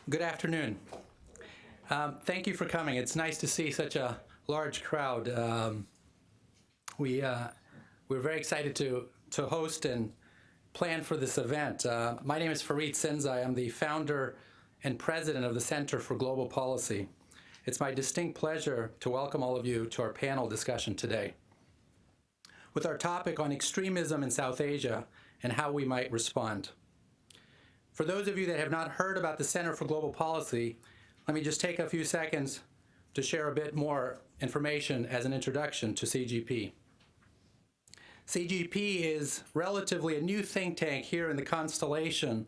Good afternoon. Thank you for coming. It's nice to see such a large crowd. We're very excited to host and plan for this event. My name is Fareed Sinzai. I'm the founder and president of the Center for Global Policy. It's my distinct pleasure to welcome all of you to our panel discussion today, with our topic on extremism in South Asia and how we might respond. For those of you that have not heard about the Center for Global Policy, let me just take a few seconds to share a bit more information as an introduction to CGP. CGP is relatively a new think tank here in the constellation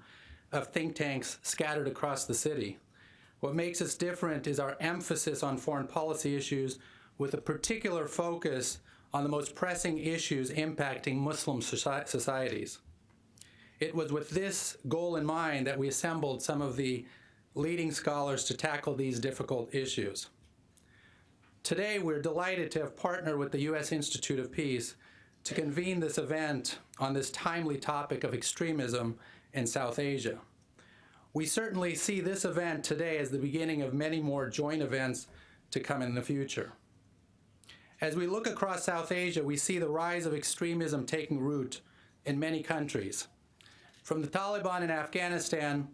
of think tanks scattered across the city. What makes us different is our emphasis on foreign policy issues with a particular focus on the most pressing issues impacting Muslim societies. It was with this goal in mind that we assembled some of the leading scholars to tackle these difficult issues. Today, we're delighted to have partnered with the U.S. Institute of Peace to convene this event on this timely topic of extremism in South Asia. We certainly see this event today as the beginning of many more joint events to come in the future. As we look across South Asia, we see the rise of extremism taking root in many countries. From the Taliban in Afghanistan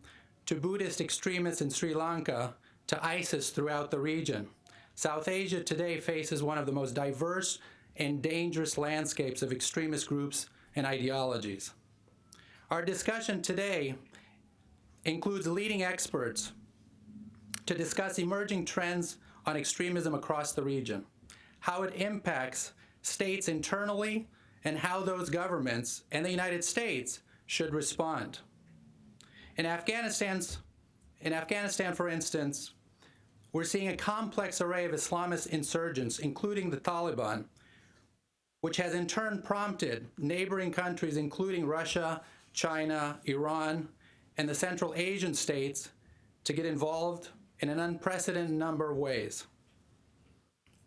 to Buddhist extremists in Sri Lanka to ISIS throughout the region, South Asia today faces one of the most diverse and dangerous landscapes of extremist groups and ideologies. Our discussion today includes leading experts to discuss emerging trends on extremism across the region, how it impacts states internally, and how those governments and the United States should respond. In Afghanistan, for instance, we're seeing a complex array of Islamist insurgents, including the Taliban, which has in turn prompted neighboring countries, including Russia, China, Iran, and the Central Asian states, to get involved in an unprecedented number of ways.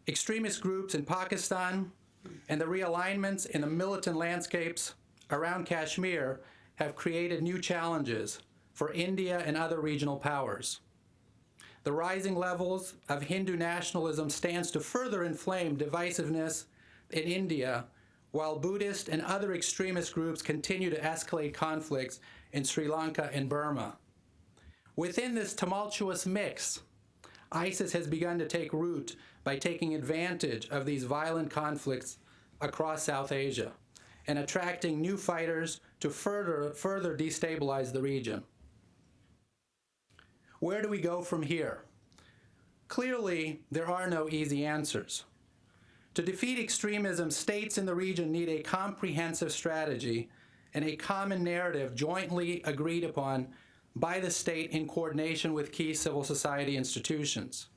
Extremist groups in Pakistan and the realignments in the militant landscapes around Kashmir have created new challenges for India and other regional powers. The rising levels of Hindu nationalism stands to further inflame divisiveness in India, while Buddhist and other extremist groups continue to escalate conflicts in Sri Lanka and Burma. Within this tumultuous mix, ISIS has begun to take root by taking advantage of these violent conflicts across South Asia and attracting new fighters to further destabilize the region. Where do we go from here? Clearly, there are no easy answers. To defeat extremism, states in the region need a comprehensive strategy and a common narrative jointly agreed upon by the state in coordination with key civil society institutions.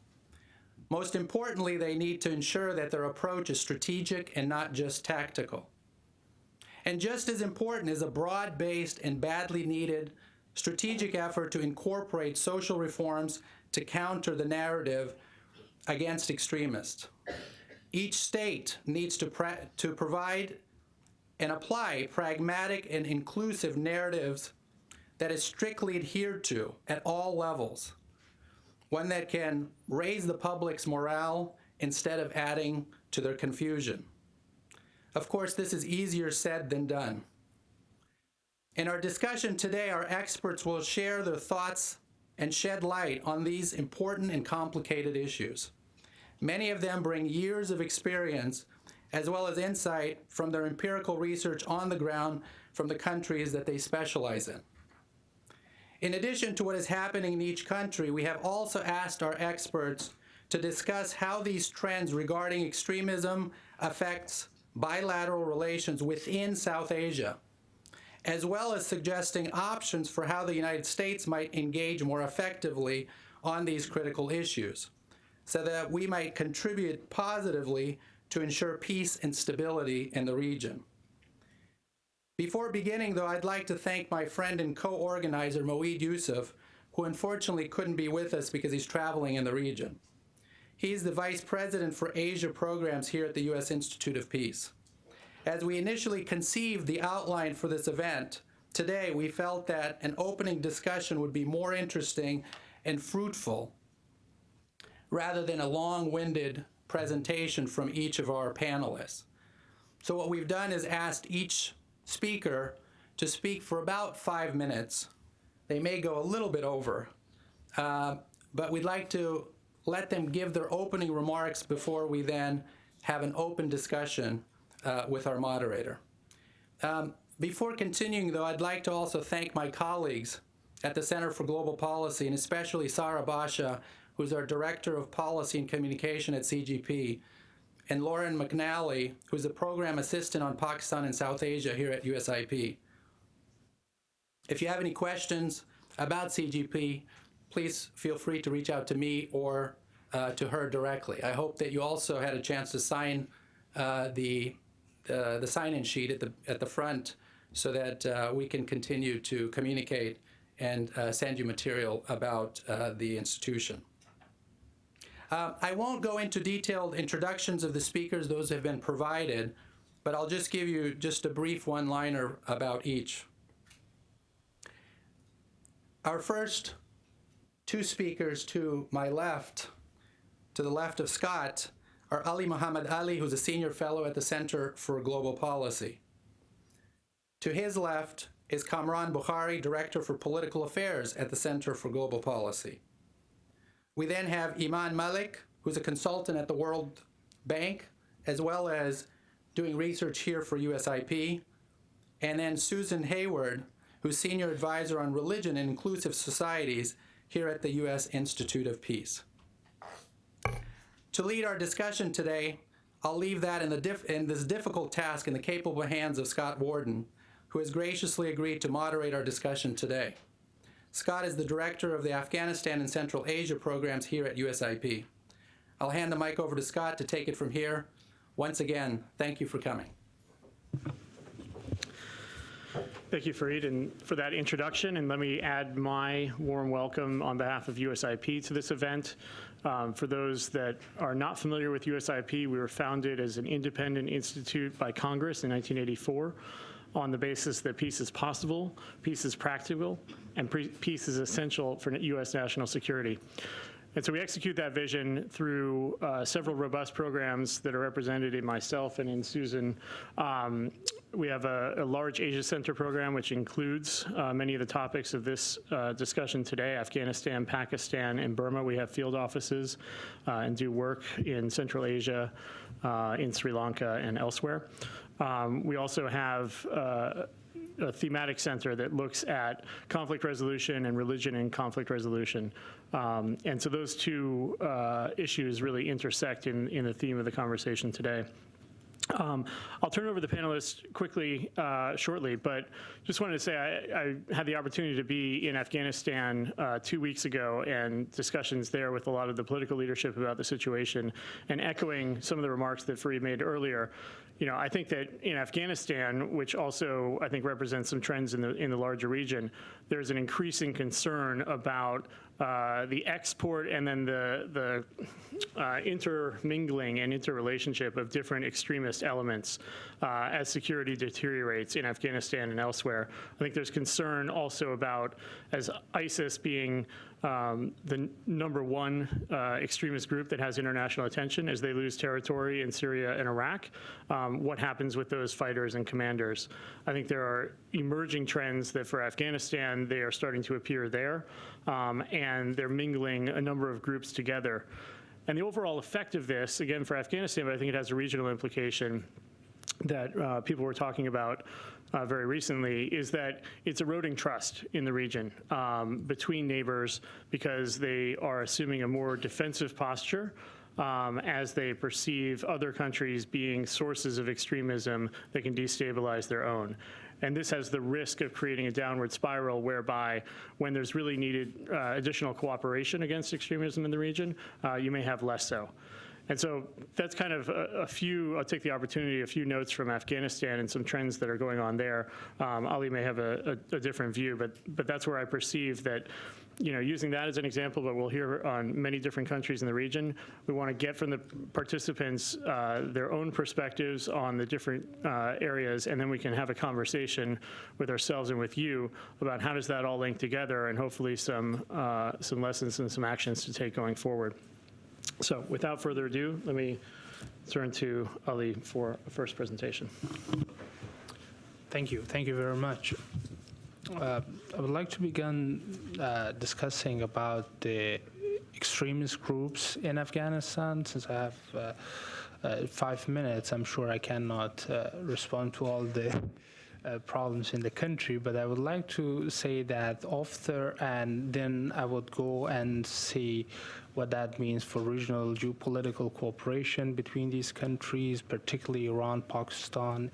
Most importantly, they need to ensure that their approach is strategic and not just tactical. And just as important is a broad-based and badly needed strategic effort to incorporate social reforms to counter the narrative against extremists. Each state needs to provide and apply pragmatic and inclusive narratives that is strictly adhered to at all levels, one that can raise the public's morale instead of adding to their confusion. Of course, this is easier said than done. In our discussion today, our experts will share their thoughts and shed light on these important and complicated issues. Many of them bring years of experience as well as insight from their empirical research on the ground from the countries that they specialize in. In addition to what is happening in each country, we have also asked our experts to discuss how these trends regarding extremism affects bilateral relations within South Asia, as well as suggesting options for how the United States might engage more effectively on these critical issues, so that we might contribute positively to ensure peace and stability in the region. Before beginning, though, I'd like to thank my friend and co-organizer, Moeed Yusuf, who unfortunately couldn't be with us because he's traveling in the region. He's the Vice President for Asia Programs here at the U.S. Institute of Peace. As we initially conceived the outline for this event, today we felt that an opening discussion would be more interesting and fruitful, rather than a long-winded presentation from each of our panelists. So what we've done is asked each speaker to speak for about 5 minutes. They may go a little bit over, but we'd like to let them give their opening remarks before we then have an open discussion with our moderator. Before continuing, though, I'd like to also thank my colleagues at the Center for Global Policy, and especially Sarah Basha, who's our Director of Policy and Communication at CGP, and Lauren McNally, who's a Program Assistant on Pakistan and South Asia here at USIP. If you have any questions about CGP, please feel free to reach out to me or to her directly. I hope that you also had a chance to sign the sign-in sheet at the front so that we can continue to communicate and send you material about the institution. I won't go into detailed introductions of the speakers. Those have been provided, but I'll just give you just a brief one-liner about each. Our first two speakers to my left, to the left of Scott, are Ali Muhammad Ali, who's a senior fellow at the Center for Global Policy. To his left is Kamran Bukhari, Director for Political Affairs at the Center for Global Policy. We then have Iman Malik, who's a consultant at the World Bank, as well as doing research here for USIP. And then Susan Hayward, who's Senior Advisor on Religion and Inclusive Societies here at the U.S. Institute of Peace. To lead our discussion today, I'll leave that in this difficult task in the capable hands of Scott Warden, who has graciously agreed to moderate our discussion today. Scott is the Director of the Afghanistan and Central Asia programs here at USIP. I'll hand the mic over to Scott to take it from here. Once again, thank you for coming. Thank you, Fareed, and for that introduction. And let me add my warm welcome on behalf of USIP to this event. For those that are not familiar with USIP, we were founded as an independent institute by Congress in 1984 on the basis that peace is possible, peace is practical, and peace is essential for U.S. national security. And so we execute that vision through several robust programs that are represented in myself and in Susan. We have a large Asia Center program, which includes many of the topics of this discussion today: Afghanistan, Pakistan, and Burma. We have field offices and do work in Central Asia, in Sri Lanka, and elsewhere. We also have a thematic center that looks at conflict resolution and religion and conflict resolution. And so those two issues really intersect in the theme of the conversation today. I'll turn it over to the panelists quickly, shortly, but just wanted to say I had the opportunity to be in Afghanistan 2 weeks ago, and discussions there with a lot of the political leadership about the situation, and echoing some of the remarks that Fareed made earlier. You know, I think that in Afghanistan, which also I think represents some trends in the larger region, there's an increasing concern about the export and then the intermingling and interrelationship of different extremist elements as security deteriorates in Afghanistan and elsewhere. I think there's concern also about, as ISIS being the #1 extremist group that has international attention, as they lose territory in Syria and Iraq, what happens with those fighters and commanders? I think there are emerging trends that for Afghanistan, they are starting to appear there, and they're mingling a number of groups together. And the overall effect of this, again, for Afghanistan, but I think it has a regional implication that people were talking about very recently, is that it's eroding trust in the region between neighbors, because they are assuming a more defensive posture as they perceive other countries being sources of extremism that can destabilize their own. And this has the risk of creating a downward spiral whereby when there's really needed additional cooperation against extremism in the region, you may have less so. And so that's kind of I'll take the opportunity, a few notes from Afghanistan and some trends that are going on there. Ali may have a different view, but that's where I perceive that using that as an example, but we'll hear on many different countries in the region, we want to get from the participants their own perspectives on the different areas, and then we can have a conversation with ourselves and with you about how does that all link together, and hopefully some lessons and some actions to take going forward. So without further ado, let me turn to Ali for a first presentation. Thank you. Thank you very much. I would like to begin discussing about the extremist groups in Afghanistan. Since I have 5 minutes, I'm sure I cannot respond to all the problems in the country, but I would like to say that after, and then I would go and see what that means for regional geopolitical cooperation between these countries, particularly Iran, Pakistan,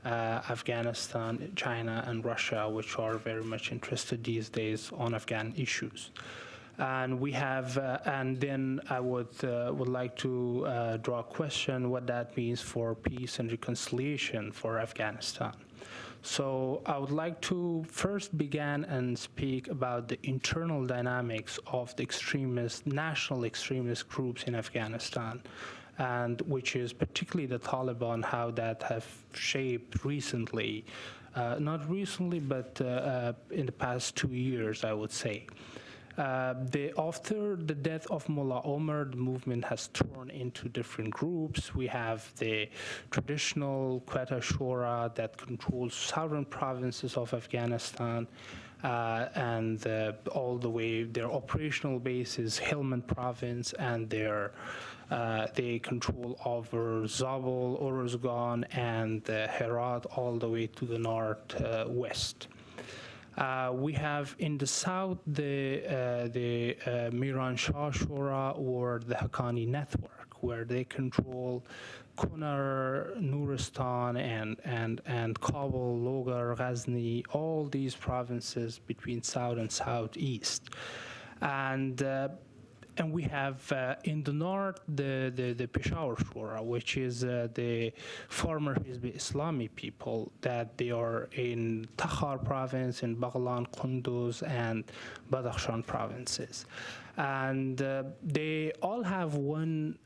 Afghanistan, China, and Russia, which are very much interested these days on Afghan issues. And we have, and then I would like to draw a question what that means for peace and reconciliation for Afghanistan. So I would like to first begin and speak about the internal dynamics of the national extremist groups in Afghanistan, and which is particularly the Taliban, how that have shaped recently, not recently, but in the past 2 years, I would say. After the death of Mullah Omar, the movement has torn into different groups. We have the traditional Quetta Shura that controls southern provinces of Afghanistan, and all the way their operational base is Helmand province, and they control over Zabul, Uruzgan, and Herat all the way to the northwest. We have in the south the Miran Shah Shura or the Haqqani network, where they control Kunar, Nuristan, and Kabul, Logar, Ghazni, all these provinces between south and southeast. And we have in the north the Peshawar Shura, which is the former Hizb Islami people, that they are in Takhar province, in Baghlan, Kunduz, and Badakhshan provinces. And they all have one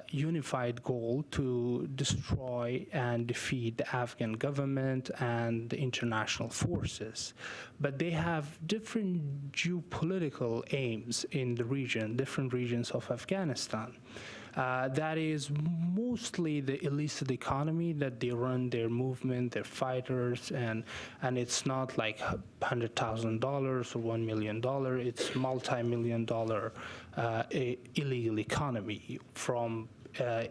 unified goal to destroy and defeat the Afghan government and the international forces. But they have different geopolitical aims in the region, different regions of Afghanistan. That is mostly the illicit economy that they run their movement, their fighters, and it's not like $100,000 or $1 million. It's multi-million-dollar illegal economy, from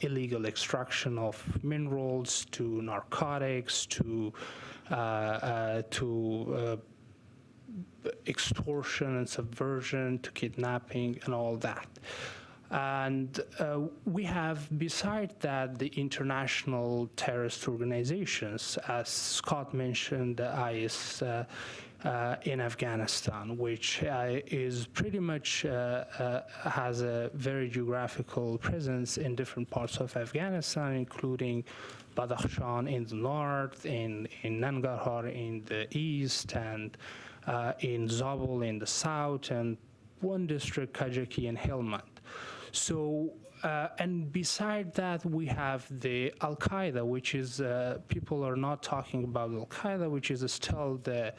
illegal extraction of minerals to narcotics to extortion and subversion to kidnapping and all that. And we have, beside that, the international terrorist organizations, as Scott mentioned, the IS in Afghanistan, which is pretty much has a very geographical presence in different parts of Afghanistan, including Badakhshan in the north, in Nangarhar in the east, and in Zabul in the south, and one district, Kajaki and Helmand. So, and beside that, we have the Al-Qaeda, which is, people are not talking about Al-Qaeda, which is still the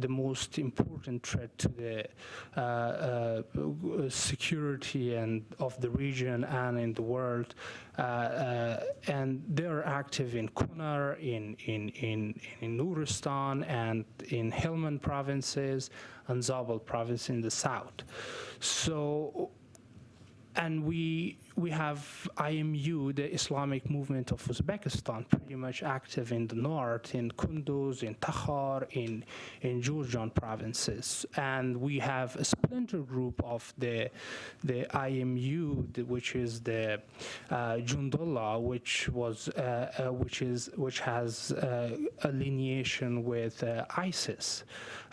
most important threat to the security and of the region and in the world. And they're active in Kunar, in Nuristan, and in Helmand provinces, and Zabul province in the south. So, and we have IMU, the Islamic Movement of Uzbekistan, pretty much active in the north, in Kunduz, in Takhar, in Jurjan provinces. And we have a splinter group of the IMU, which is the Jundullah, which has a lineation with ISIS.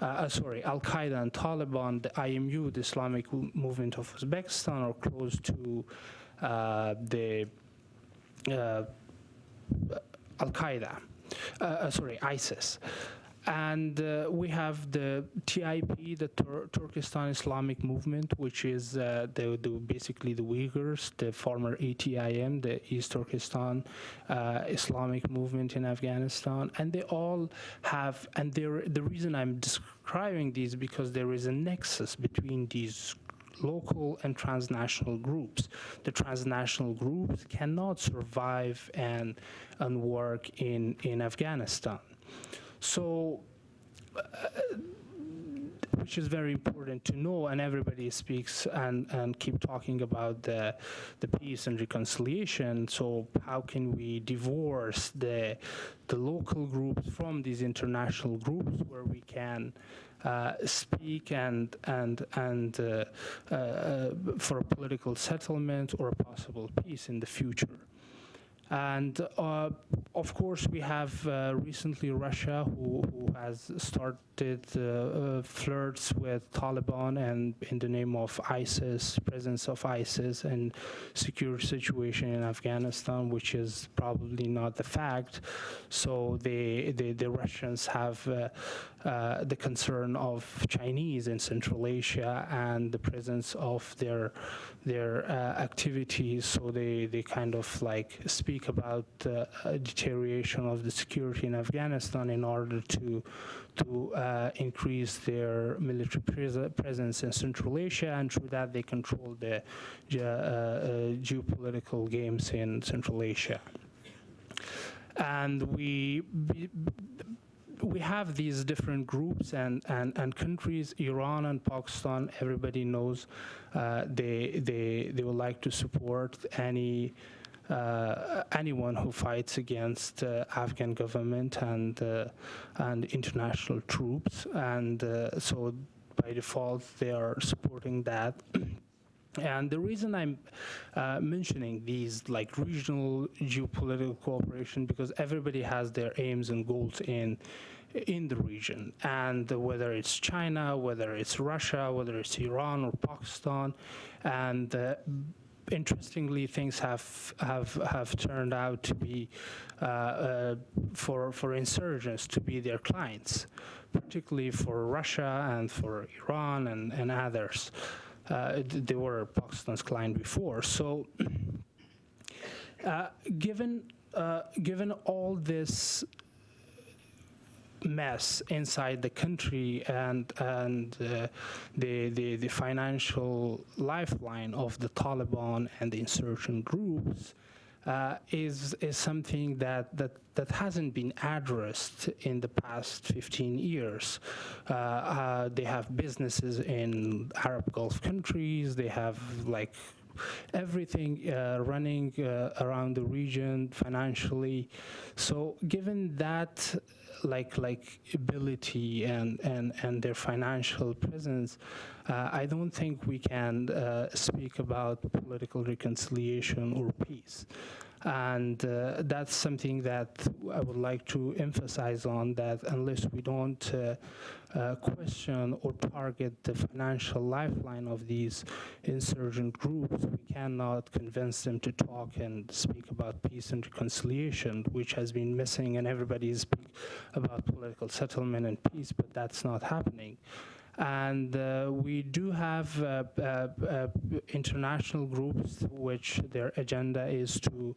Al-Qaeda and Taliban. The IMU, the Islamic Movement of Uzbekistan, are close to the Al-Qaeda, ISIS. And we have the TIP, the Turkestan Islamic Movement, which is basically the Uyghurs, the former ATIM, the East Turkestan Islamic Movement in Afghanistan. And they all have, and the reason I'm describing these because there is a nexus between these local and transnational groups. The transnational groups cannot survive and work in Afghanistan. So, which is very important to know, and everybody speaks and keep talking about the peace and reconciliation. So how can we divorce the local groups from these international groups where we can speak and for a political settlement or a possible peace in the future? And of course, we have recently Russia, who has started flirts with Taliban and in the name of ISIS, presence of ISIS and secure situation in Afghanistan, which is probably not the fact. So the Russians have the concern of Chinese in Central Asia and the presence of their activities. So they kind of like speak about deterioration of the security in Afghanistan in order to increase their military presence in Central Asia, and through that they control the geopolitical games in Central Asia. And we have these different groups and countries. Iran and Pakistan, everybody knows they would like to support anyone who fights against Afghan government and international troops, and so by default they are supporting that. And the reason I'm mentioning these like regional geopolitical cooperation, because everybody has their aims and goals in the region, and whether it's China, whether it's Russia, whether it's Iran or Pakistan, and interestingly, things have turned out to be for insurgents to be their clients, particularly for Russia and for Iran and others. They were Pakistan's client before. So, given all this mess inside the country and the financial lifeline of the Taliban and the insurgent groups is something that hasn't been addressed in the past 15 years. They have businesses in Arab Gulf countries. They have like everything running around the region financially. So given that like ability and their financial presence, I don't think we can speak about political reconciliation or peace. And that's something that I would like to emphasize on, that unless we don't question or target the financial lifeline of these insurgent groups, we cannot convince them to talk and speak about peace and reconciliation, which has been missing, and everybody speaks about political settlement and peace, but that's not happening. And we do have international groups which their agenda is to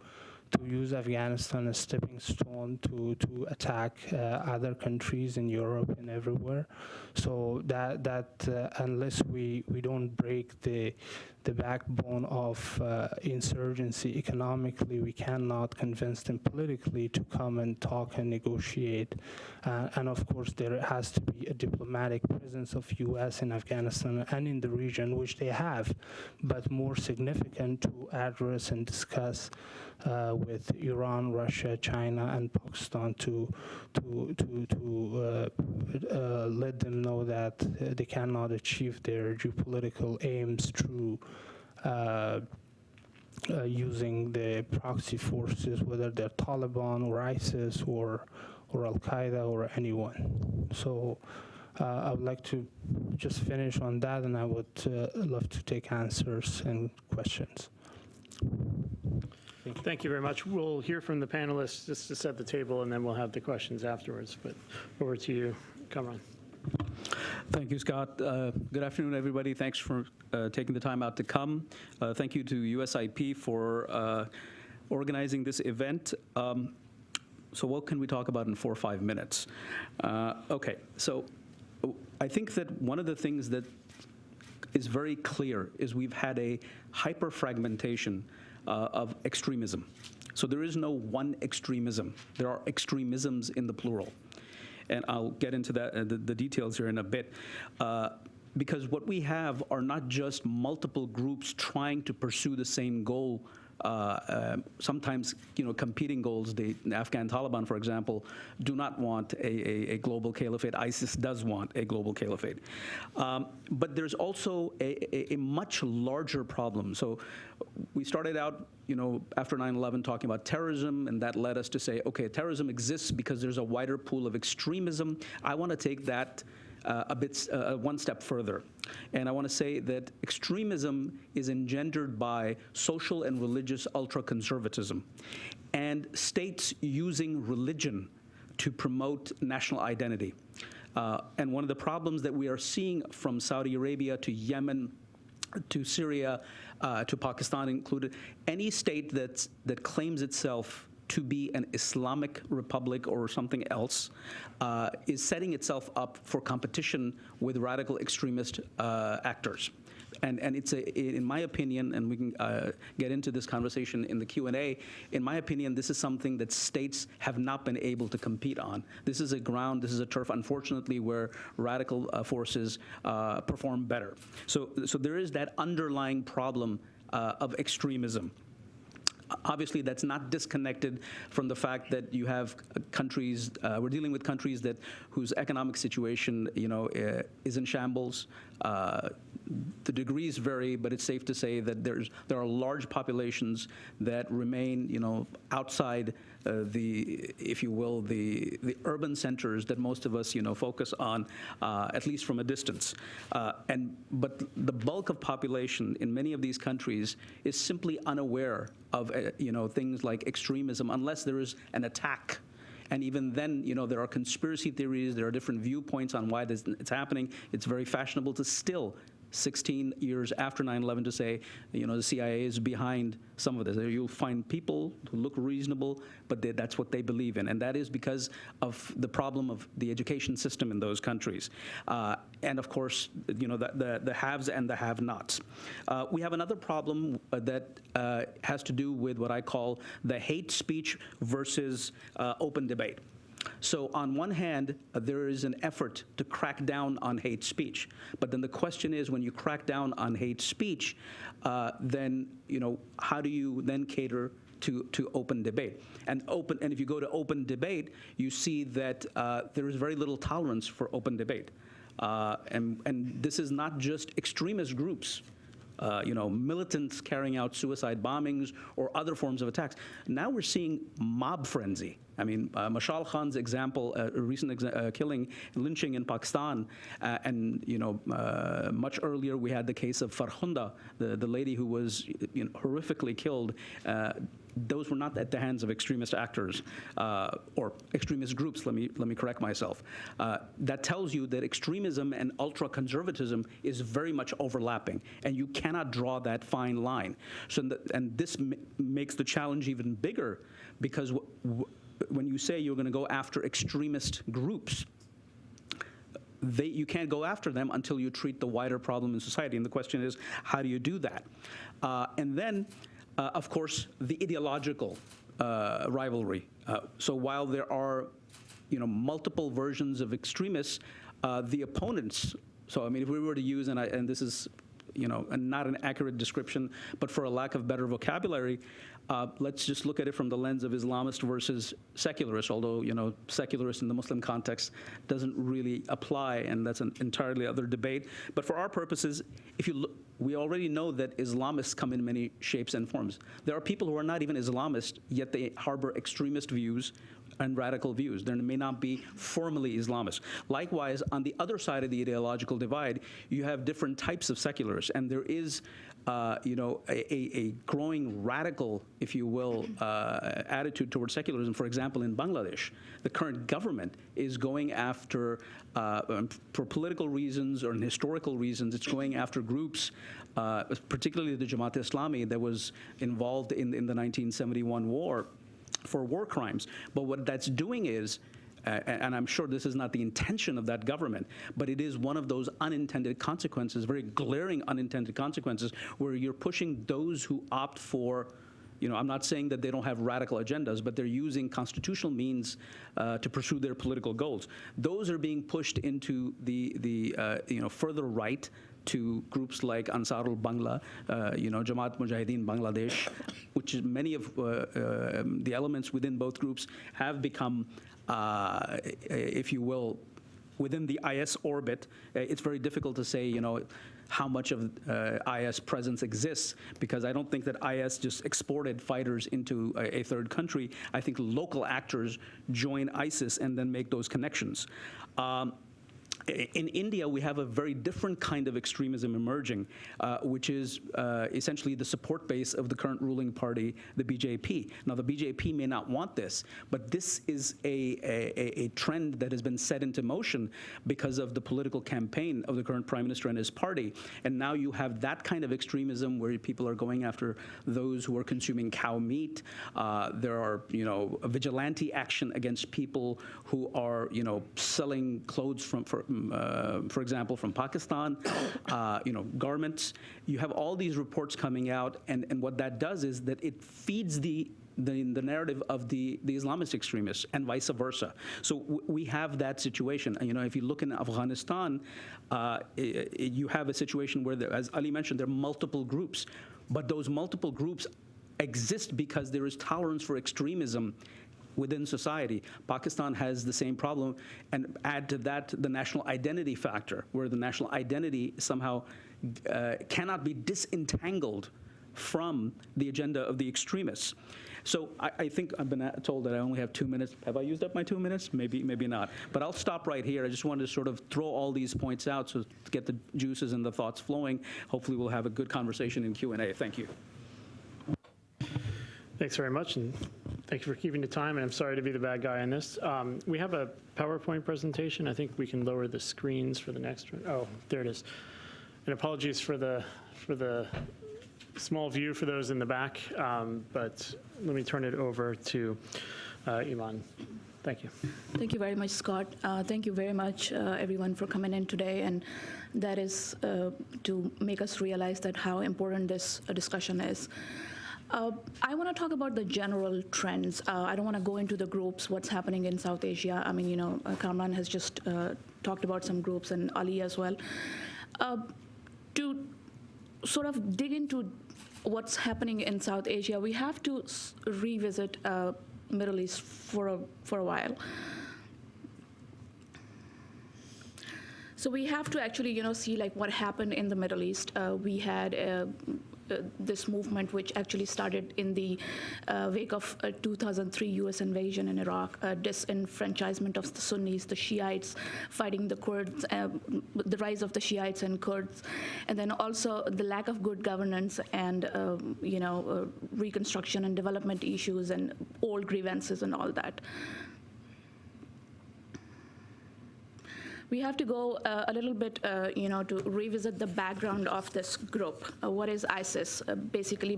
use Afghanistan as a stepping stone to attack other countries in Europe and everywhere. So that unless we don't break the backbone of insurgency economically, we cannot convince them politically to come and talk and negotiate. And of course, there has to be a diplomatic presence of U.S. in Afghanistan and in the region, which they have, but more significant to address and discuss with Iran, Russia, China, and Pakistan to let them know that they cannot achieve their geopolitical aims through using the proxy forces, whether they're Taliban or ISIS or Al-Qaeda or anyone. So I would like to just finish on that, and I would love to take answers and questions. Thank Thank you. Thank you very much. We'll hear from the panelists just to set the table, and then we'll have the questions afterwards. But over to you, Kamran. Thank you, Scott. Good afternoon, everybody. Thanks for taking the time out to come. Thank you to USIP for organizing this event. So what can we talk about in 4 or 5 minutes? Okay, so I think that one of the things that is very clear is we've had a hyper-fragmentation of extremism. So there is no one extremism. There are extremisms in the plural. And I'll get into that, the details here in a bit. Because what we have are not just multiple groups trying to pursue the same goal, sometimes competing goals. The Afghan Taliban, for example, do not want a global caliphate. ISIS does want a global caliphate. But there's also a much larger problem. So we started out after 9/11 talking about terrorism, and that led us to say, okay, terrorism exists because there's a wider pool of extremism. I want to take that one step further. And I want to say that extremism is engendered by social and religious ultra-conservatism and states using religion to promote national identity. And one of the problems that we are seeing from Saudi Arabia to Yemen to Syria to Pakistan included, any state that claims itself to be an Islamic republic or something else is setting itself up for competition with radical extremist actors. And it's, in my opinion, and we can get into this conversation in the Q&A, in my opinion, this is something that states have not been able to compete on. This is a ground, this is a turf, unfortunately, where radical forces perform better. So there is that underlying problem of extremism. Obviously, that's not disconnected from the fact that you have countries, we're dealing with countries whose economic situation, is in shambles. The degrees vary, but it's safe to say that there are large populations that remain, outside if you will, the urban centers that most of us, focus on, at least from a distance. But the bulk of population in many of these countries is simply unaware of, things like extremism unless there is an attack. And even then, there are conspiracy theories, there are different viewpoints on why it's happening. It's very fashionable to still 16 years after 9/11 to say, the CIA is behind some of this. You'll find people who look reasonable, but that's what they believe in. And that is because of the problem of the education system in those countries. And of course, the haves and the have-nots. We have another problem that has to do with what I call the hate speech versus open debate. So on one hand, there is an effort to crack down on hate speech. But then the question is, when you crack down on hate speech, then how do you then cater to open debate? And if you go to open debate, you see that there is very little tolerance for open debate. And this is not just extremist groups. Militants carrying out suicide bombings or other forms of attacks. Now we're seeing mob frenzy. I mean, Mashal Khan's example, a recent killing, lynching in Pakistan, and much earlier we had the case of Farkhunda, the lady who was horrifically killed. Those were not at the hands of extremist actors or extremist groups. Let me correct myself. That tells you that extremism and ultra-conservatism is very much overlapping, and you cannot draw that fine line. So, and this makes the challenge even bigger, because when you say you're going to go after extremist groups, you can't go after them until you treat the wider problem in society. And the question is, how do you do that? And then, of course, the ideological rivalry. So while there are, multiple versions of extremists, the opponents. So I mean, if we were to use, and this is, not an accurate description, but for a lack of better vocabulary, let's just look at it from the lens of Islamist versus secularist, although, secularist in the Muslim context doesn't really apply, and that's an entirely other debate. But for our purposes, if you look, we already know that Islamists come in many shapes and forms. There are people who are not even Islamist, yet they harbor extremist views and radical views. There may not be formally Islamist. Likewise, on the other side of the ideological divide, you have different types of secularists, and there is a growing radical, if you will, attitude towards secularism. For example, in Bangladesh, the current government is going after, for political reasons or historical reasons, it's going after groups, particularly the Jamaat-e-Islami that was involved in the 1971 war for war crimes. But what that's doing is, and I'm sure this is not the intention of that government, but it is one of those unintended consequences, very glaring unintended consequences, where you're pushing those who opt for, I'm not saying that they don't have radical agendas, but they're using constitutional means to pursue their political goals. Those are being pushed into the further right to groups like Ansarul Bangla, Jamaat Mujahideen Bangladesh, which is many of the elements within both groups have become, if you will, within the IS orbit. It's very difficult to say, how much of IS presence exists, because I don't think that IS just exported fighters into a third country. I think local actors join ISIS and then make those connections. In India, we have a very different kind of extremism emerging, which is essentially the support base of the current ruling party, the BJP. Now, the BJP may not want this, but this is a trend that has been set into motion because of the political campaign of the current prime minister and his party. And now you have that kind of extremism where people are going after those who are consuming cow meat. There are, vigilante action against people who are, selling clothes for example, from Pakistan, garments. You have all these reports coming out, and what that does is that it feeds the narrative of the Islamist extremists and vice versa. So we have that situation. If you look in Afghanistan, you have a situation where, as Ali mentioned, there are multiple groups, but those multiple groups exist because there is tolerance for extremism within society. Pakistan has the same problem, and add to that the national identity factor, where the national identity somehow cannot be disentangled from the agenda of the extremists. So I think I've been told that I only have 2 minutes. Have I used up my 2 minutes? Maybe not. But I'll stop right here. I just wanted to sort of throw all these points out so to get the juices and the thoughts flowing. Hopefully we'll have a good conversation in Q&A. Thank you. Thanks very much, and thank you for keeping the time, and I'm sorry to be the bad guy on this. We have a PowerPoint presentation. I think we can lower the screens for the next one. Oh, there it is. And apologies for the small view for those in the back, but let me turn it over to Ilan. Thank you. Thank you very much, Scott. Thank you very much, everyone, for coming in today, and that is to make us realize that how important this discussion is. I want to talk about the general trends. I don't want to go into the groups, what's happening in South Asia. I mean, Kamran has just talked about some groups, and Ali as well. To sort of dig into what's happening in South Asia, we have to revisit Middle East for a while. So we have to actually, see like what happened in the Middle East. We had this movement which actually started in the wake of 2003 U.S. invasion in Iraq, disenfranchisement of the Sunnis, the Shiites fighting the Kurds, the rise of the Shiites and Kurds, and then also the lack of good governance and reconstruction and development issues and old grievances and all that. We have to go a little bit, to revisit the background of this group. What is ISIS? Basically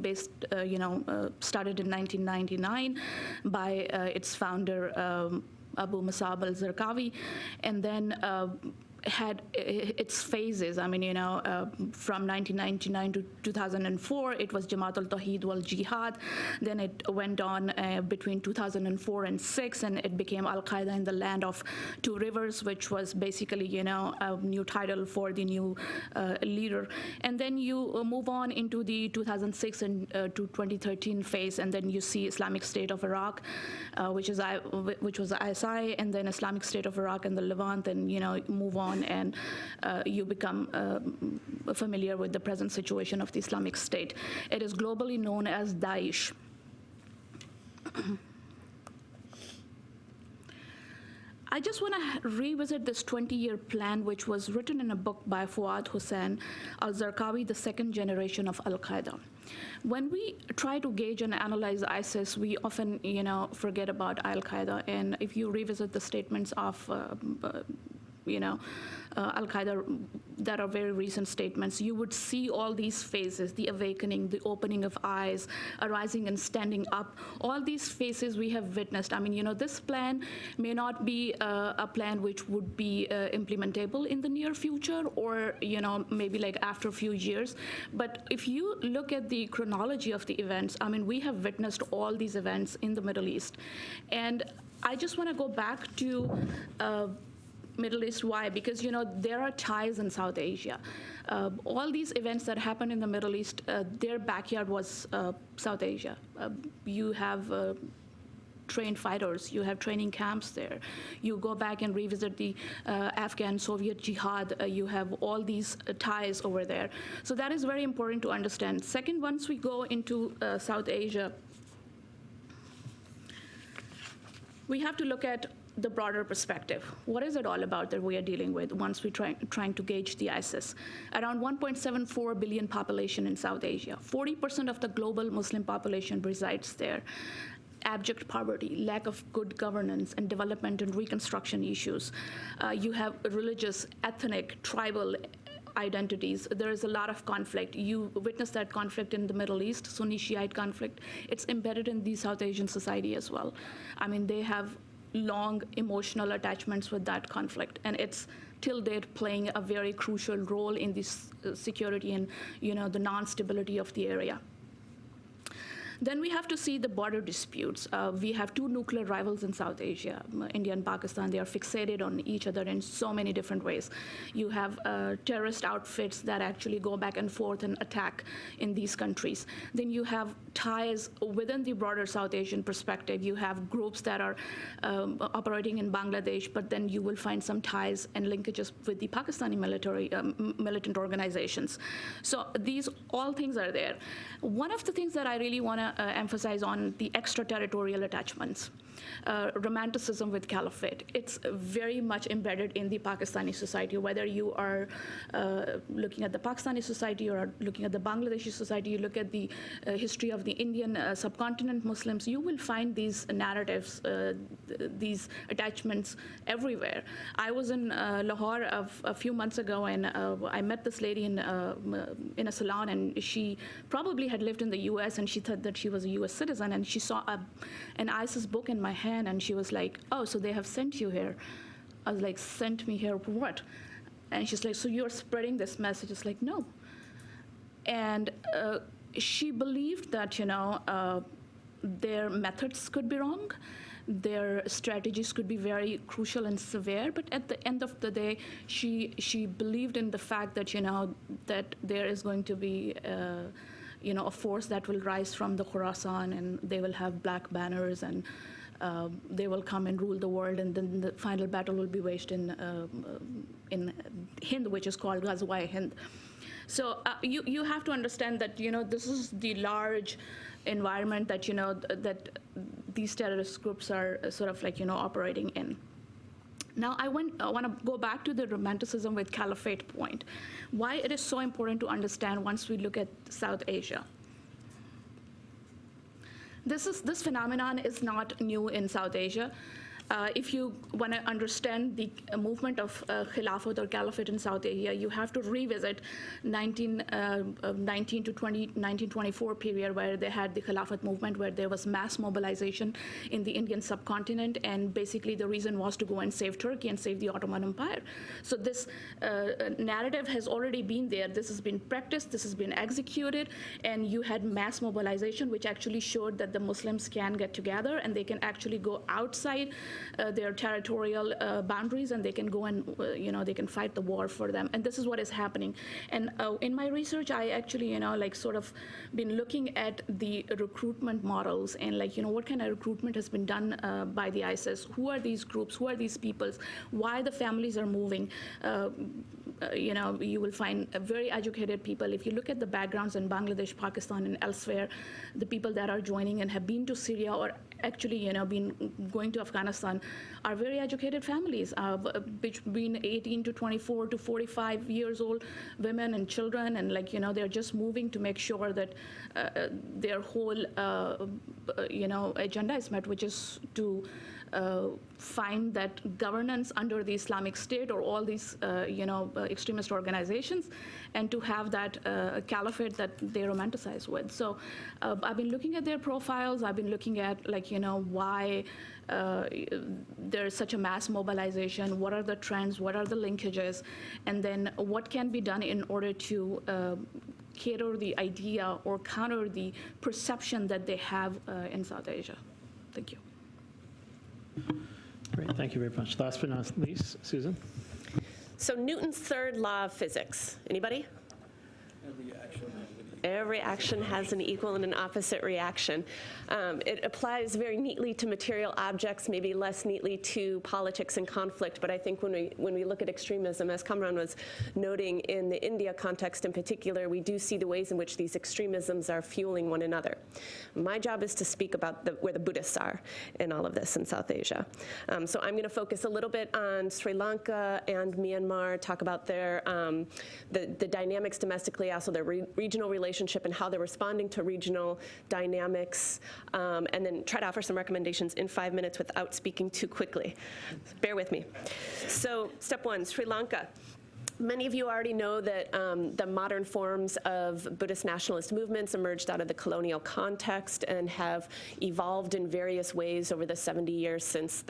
started in 1999 by its founder, Abu Musab al-Zarqawi, and then had its phases. I mean, from 1999 to 2004, it was Jamaat al-Tawheed wal-Jihad. Then it went on between 2004 and 6, and it became Al-Qaeda in the Land of Two Rivers, which was basically, a new title for the new leader. And then you move on into the 2006 and to 2013 phase, and then you see Islamic State of Iraq, which was ISI, and then Islamic State of Iraq and the Levant, and move on. And you become familiar with the present situation of the Islamic State. It is globally known as Daesh. I just want to revisit this 20-year plan, which was written in a book by Fuad Hussein al-Zarqawi, the second generation of Al-Qaeda. When we try to gauge and analyze ISIS, we often, forget about Al-Qaeda. And if you revisit the statements of Al-Qaeda that are very recent statements, you would see all these phases, the awakening, the opening of eyes, arising and standing up. All these phases we have witnessed. I mean, this plan may not be a plan which would be implementable in the near future or, maybe like after a few years. But if you look at the chronology of the events, I mean, we have witnessed all these events in the Middle East. And I just want to go back to Middle East. Why? Because there are ties in South Asia. All these events that happened in the Middle East, their backyard was South Asia. You have trained fighters, you have training camps there. You go back and revisit the Afghan Soviet jihad, you have all these ties over there. So that is very important to understand. Second, once we go into South Asia, we have to look at the broader perspective. What is it all about that we are dealing with once we're trying to gauge the ISIS? Around 1.74 billion population in South Asia. 40% of the global Muslim population resides there. Abject poverty, lack of good governance, and development and reconstruction issues. You have religious, ethnic, tribal identities. There is a lot of conflict. You witness that conflict in the Middle East, Sunni-Shiite conflict. It's embedded in the South Asian society as well. I mean, they have long emotional attachments with that conflict, and it's till date playing a very crucial role in this security and the non-stability of the area. Then we have to see the border disputes. We have two nuclear rivals in South Asia, India and Pakistan. They are fixated on each other in so many different ways. You have terrorist outfits that actually go back and forth and attack in these countries. Then you have ties within the broader South Asian perspective. You have groups that are operating in Bangladesh, but then you will find some ties and linkages with the Pakistani military, militant organizations. So these all things are there. One of the things that I really want to emphasize on the extraterritorial attachments, romanticism with caliphate. It's very much embedded in the Pakistani society, whether you are looking at the Pakistani society or looking at the Bangladeshi society, you look at the history of the Indian subcontinent Muslims, you will find these narratives, these attachments everywhere. I was in Lahore a few months ago, and I met this lady in a salon, and she probably had lived in the US, and she thought that she was a US citizen, and she saw an ISIS book in my hand, and she was like, oh, so they have sent you here. I was like, sent me here for what? And she's like, so you're spreading this message? It's like, no. And she believed that, their methods could be wrong, their strategies could be very crucial and severe, but at the end of the day, she believed in the fact that, that there is going to be a force that will rise from the Khorasan, and they will have black banners, and they will come and rule the world, and then the final battle will be waged in Hind, which is called Ghazwa-e-Hind. So you have to understand that this is the large environment that that these terrorist groups are sort of like operating in. Now I want to go back to the romanticism with caliphate point. Why it is so important to understand once we look at South Asia. This phenomenon is not new in South Asia. If you want to understand the movement of Khilafat or Caliphate in South Asia, you have to revisit 1919 to 1924 period, where they had the Khilafat movement, where there was mass mobilization in the Indian subcontinent, and basically the reason was to go and save Turkey and save the Ottoman Empire. So this narrative has already been there. This has been practiced, this has been executed, and you had mass mobilization, which actually showed that the Muslims can get together and they can actually go outside their territorial boundaries, and they can go and they can fight the war for them. And this is what is happening. And in my research, I actually sort of been looking at the recruitment models, and what kind of recruitment has been done by the ISIS. Who are these groups? Who are these peoples? Why the families are moving? You will find very educated people. If you look at the backgrounds in Bangladesh, Pakistan, and elsewhere, the people that are joining and have been to Syria or actually, been going to Afghanistan are very educated families, between 18 to 24 to 45 years old women and children, and they're just moving to make sure that their whole, agenda is met, which is to find that governance under the Islamic State or all these, extremist organizations, and to have that caliphate that they romanticize with. So I've been looking at their profiles. I've been looking at, why there's such a mass mobilization. What are the trends? What are the linkages? And then what can be done in order to cater the idea or counter the perception that they have in South Asia. Thank you. Great, thank you very much. Last but not least, Susan. So Newton's third law of physics. Anybody? Every action has an equal and an opposite reaction. It applies very neatly to material objects, maybe less neatly to politics and conflict, but I think when we look at extremism, as Kamran was noting in the India context in particular, we do see the ways in which these extremisms are fueling one another. My job is to speak about where the Buddhists are in all of this in South Asia. So I'm going to focus a little bit on Sri Lanka and Myanmar, talk about their the dynamics domestically, also their regional relationship and how they're responding to regional dynamics, and then try to offer some recommendations in 5 minutes without speaking too quickly. Bear with me. So step one, Sri Lanka. Many of you already know that the modern forms of Buddhist nationalist movements emerged out of the colonial context and have evolved in various ways over the 70 years since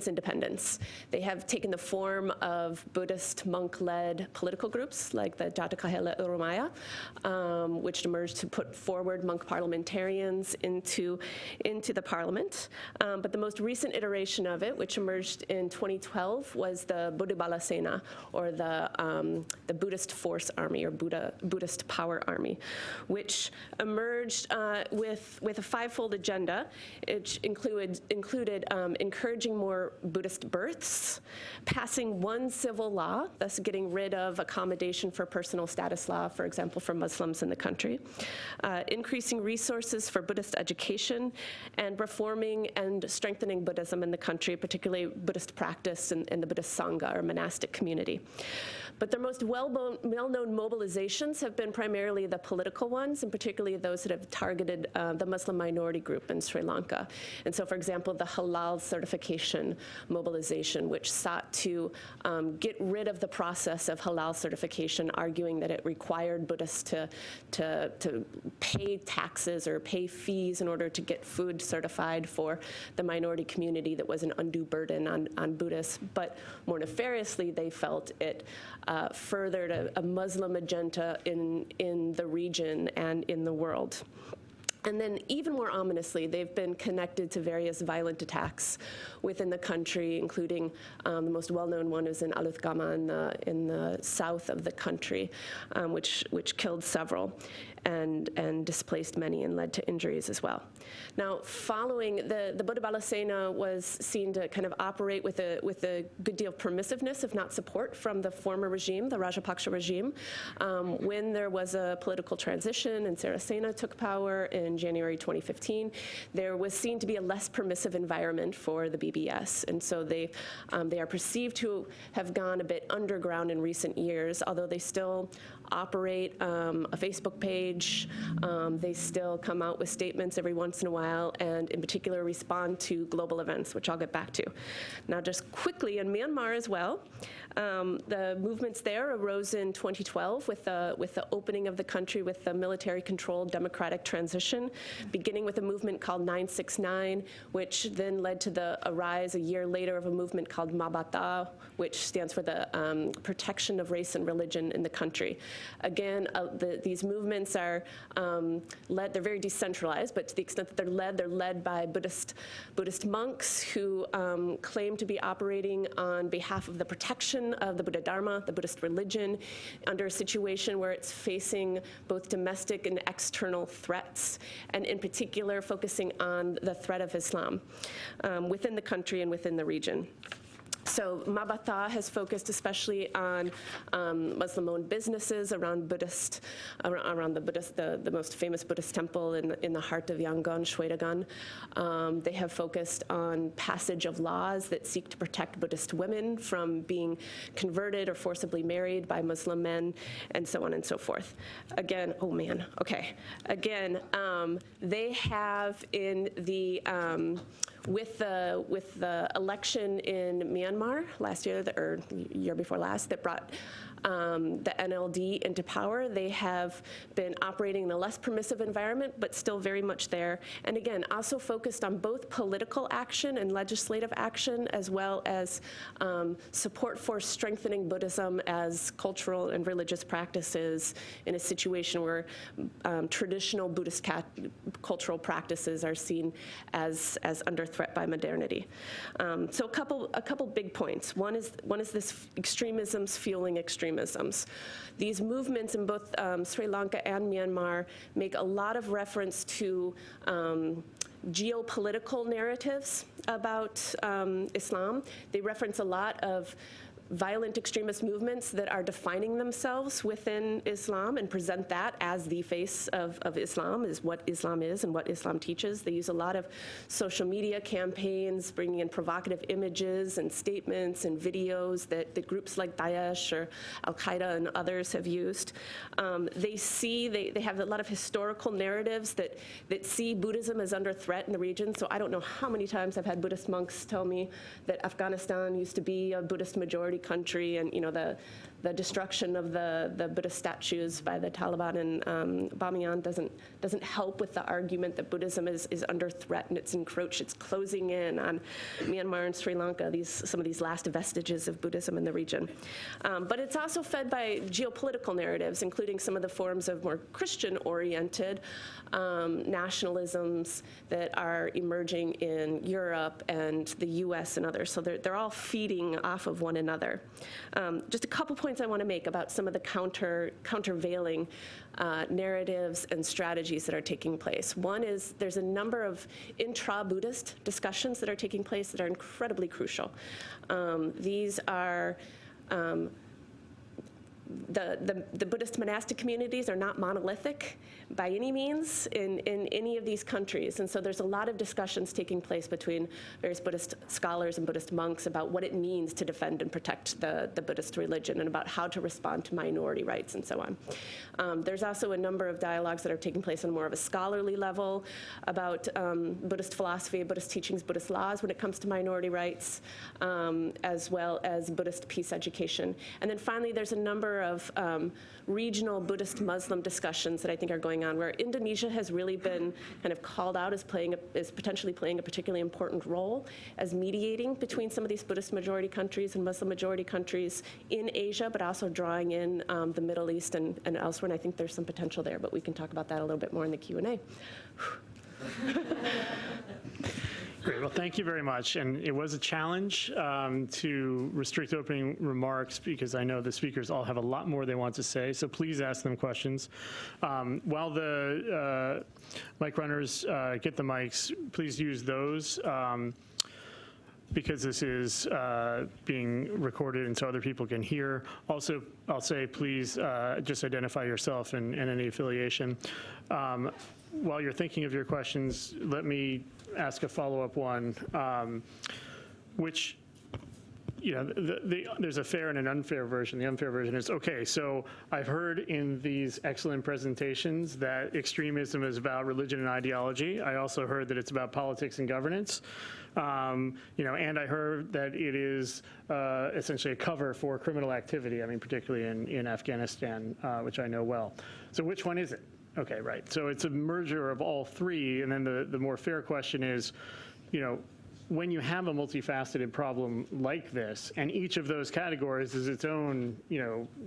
independence. They have taken the form of Buddhist monk-led political groups like the Jatakahela Urumaya, which emerged to put forward monk parliamentarians into the parliament. But the most recent iteration of it, which emerged in 2012, was the Buddhibala Sena, or the Buddhist Force Army, or Buddhist Power Army, which emerged with a five-fold agenda. It included encouraging more Buddhist births, passing one civil law, thus getting rid of accommodation for personal status law, for example, for Muslims in the country, increasing resources for Buddhist education, and reforming and strengthening Buddhism in the country, particularly Buddhist practice in the Buddhist Sangha, or monastic community. But their most well-known mobilizations have been primarily the political ones, and particularly those that have targeted the Muslim minority group in Sri Lanka. And so, for example, the halal certification mobilization, which sought to get rid of the process of halal certification, arguing that it required Buddhists to pay taxes or pay fees in order to get food certified for the minority community that was an undue burden on Buddhists. But more nefariously, they felt it furthered a Muslim agenda in the region and in the world. And then even more ominously, they've been connected to various violent attacks within the country, including the most well-known one is in Aluthgama in the south of the country, which killed several and displaced many and led to injuries as well. Now, following the Buddhibala Sena was seen to kind of operate with a good deal of permissiveness, if not support, from the former regime, the Rajapaksa regime. When there was a political transition and Sirisena took power in January 2015, there was seen to be a less permissive environment for the BBS. And so they are perceived to have gone a bit underground in recent years, although they still operate a Facebook page. They still come out with statements every once in a while, and in particular respond to global events, which I'll get back to. Now, just quickly, in Myanmar as well, the movements there arose in 2012 with the opening of the country with the military-controlled democratic transition, beginning with a movement called 969, which then led to a rise a year later of a movement called Mabata, which stands for the protection of race and religion in the country. Again, these movements are led, they're very decentralized, but to the extent that they're led by Buddhist monks who claim to be operating on behalf of the protection of the Buddha Dharma, the Buddhist religion, under a situation where it's facing both domestic and external threats, and in particular focusing on the threat of Islam within the country and within the region. So Mabata has focused especially on Muslim-owned businesses around Buddhist, around the most famous Buddhist temple in the heart of Yangon, Shwedagon. They have focused on passage of laws that seek to protect Buddhist women from being converted or forcibly married by Muslim men, and so on and so forth. Again, oh man, okay. Again, they have in the with the election in Myanmar last year, or year before last, that brought the NLD into power, they have been operating in a less permissive environment, but still very much there. And again, also focused on both political action and legislative action, as well as support for strengthening Buddhism as cultural and religious practices in a situation where traditional Buddhist cultural practices are seen as under threat by modernity. So a couple big points. One is this extremisms fueling extremisms. These movements in both Sri Lanka and Myanmar make a lot of reference to geopolitical narratives about Islam. They reference a lot of violent extremist movements that are defining themselves within Islam and present that as the face of Islam, is what Islam is and what Islam teaches. They use a lot of social media campaigns, bringing in provocative images and statements and videos that groups like Daesh or Al-Qaeda and others have used. They have a lot of historical narratives that see Buddhism as under threat in the region. So I don't know how many times I've had Buddhist monks tell me that Afghanistan used to be a Buddhist majority country, and the destruction of the Buddhist statues by the Taliban in Bamiyan doesn't help with the argument that Buddhism is under threat and it's closing in on Myanmar and Sri Lanka, some of these last vestiges of Buddhism in the region. But it's also fed by geopolitical narratives, including some of the forms of more Christian-oriented nationalisms that are emerging in Europe and the US and others. So they're all feeding off of one another. Just a couple points I want to make about some of the countervailing narratives and strategies that are taking place. One is there's a number of intra-Buddhist discussions that are taking place that are incredibly crucial. These are the Buddhist monastic communities are not monolithic by any means in any of these countries. And so there's a lot of discussions taking place between various Buddhist scholars and Buddhist monks about what it means to defend and protect the Buddhist religion and about how to respond to minority rights and so on. There's also a number of dialogues that are taking place on more of a scholarly level about Buddhist philosophy, Buddhist teachings, Buddhist laws when it comes to minority rights, as well as Buddhist peace education. And then finally, there's a number of regional Buddhist Muslim discussions that I think are going on, where Indonesia has really been kind of called out as potentially playing a particularly important role as mediating between some of these Buddhist majority countries and Muslim majority countries in Asia, but also drawing in the Middle East and elsewhere. And I think there's some potential there, but we can talk about that a little bit more in the Q&A. Great. Well, thank you very much. And it was a challenge to restrict opening remarks because I know the speakers all have a lot more they want to say. So please ask them questions. While the mic runners get the mics, please use those. Because this is being recorded and so other people can hear. Also, I'll say please just identify yourself and any affiliation. While you're thinking of your questions, let me ask a follow-up one, which, there's a fair and an unfair version. The unfair version is, okay, so I've heard in these excellent presentations that extremism is about religion and ideology. I also heard that it's about politics and governance. And I heard that it is essentially a cover for criminal activity, particularly in Afghanistan, which I know well. So which one is it? Okay, right. So it's a merger of all three, and then the more fair question is, when you have a multifaceted problem like this, and each of those categories is its own,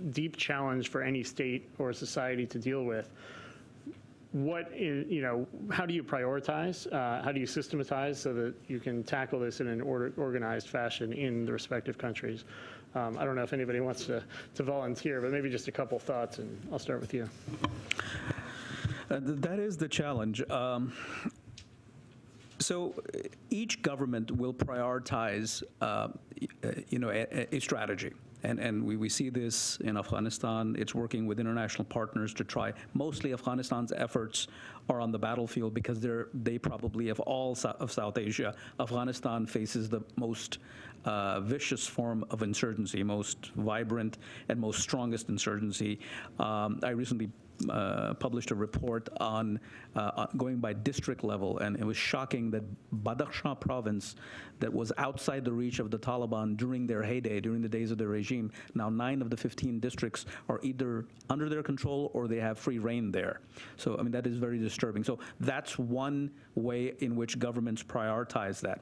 deep challenge for any state or society to deal with, how do you prioritize? How do you systematize so that you can tackle this in an organized fashion in the respective countries? I don't know if anybody wants to volunteer, but maybe just a couple thoughts, and I'll start with you. That is the challenge. So each government will prioritize a strategy. And we see this in Afghanistan. It's working with international partners to try. Mostly Afghanistan's efforts are on the battlefield because they probably, of all of South Asia, Afghanistan faces the most vicious form of insurgency, most vibrant and most strongest insurgency. I recently published a report on going by district level, and it was shocking that Badakhshan province, that was outside the reach of the Taliban during their heyday, during the days of their regime, now 9 of the 15 districts are either under their control or they have free reign there. So, I mean, that is very disturbing. So that's one way in which governments prioritize that.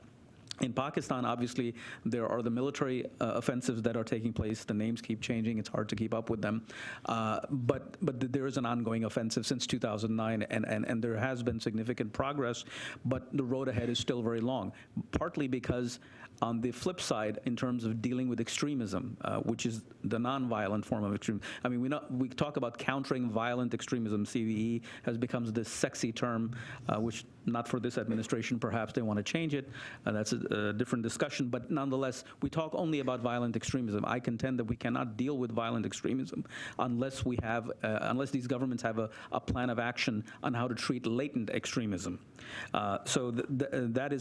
In Pakistan, obviously, there are the military offensives that are taking place. The names keep changing. It's hard to keep up with them. But there is an ongoing offensive since 2009, and there has been significant progress, but the road ahead is still very long, partly because on the flip side, in terms of dealing with extremism, which is the non-violent form of extremism. I mean, we talk about countering violent extremism. CVE has become this sexy term, which not for this administration, perhaps they want to change it. That's a different discussion. But nonetheless, we talk only about violent extremism. I contend that we cannot deal with violent extremism unless we have, unless these governments have a plan of action on how to treat latent extremism. So that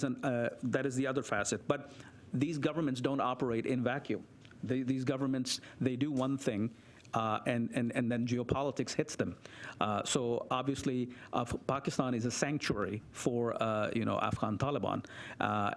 is the other facet. But these governments don't operate in vacuum. These governments, they do one thing, and then geopolitics hits them. So obviously, Pakistan is a sanctuary for Afghan Taliban,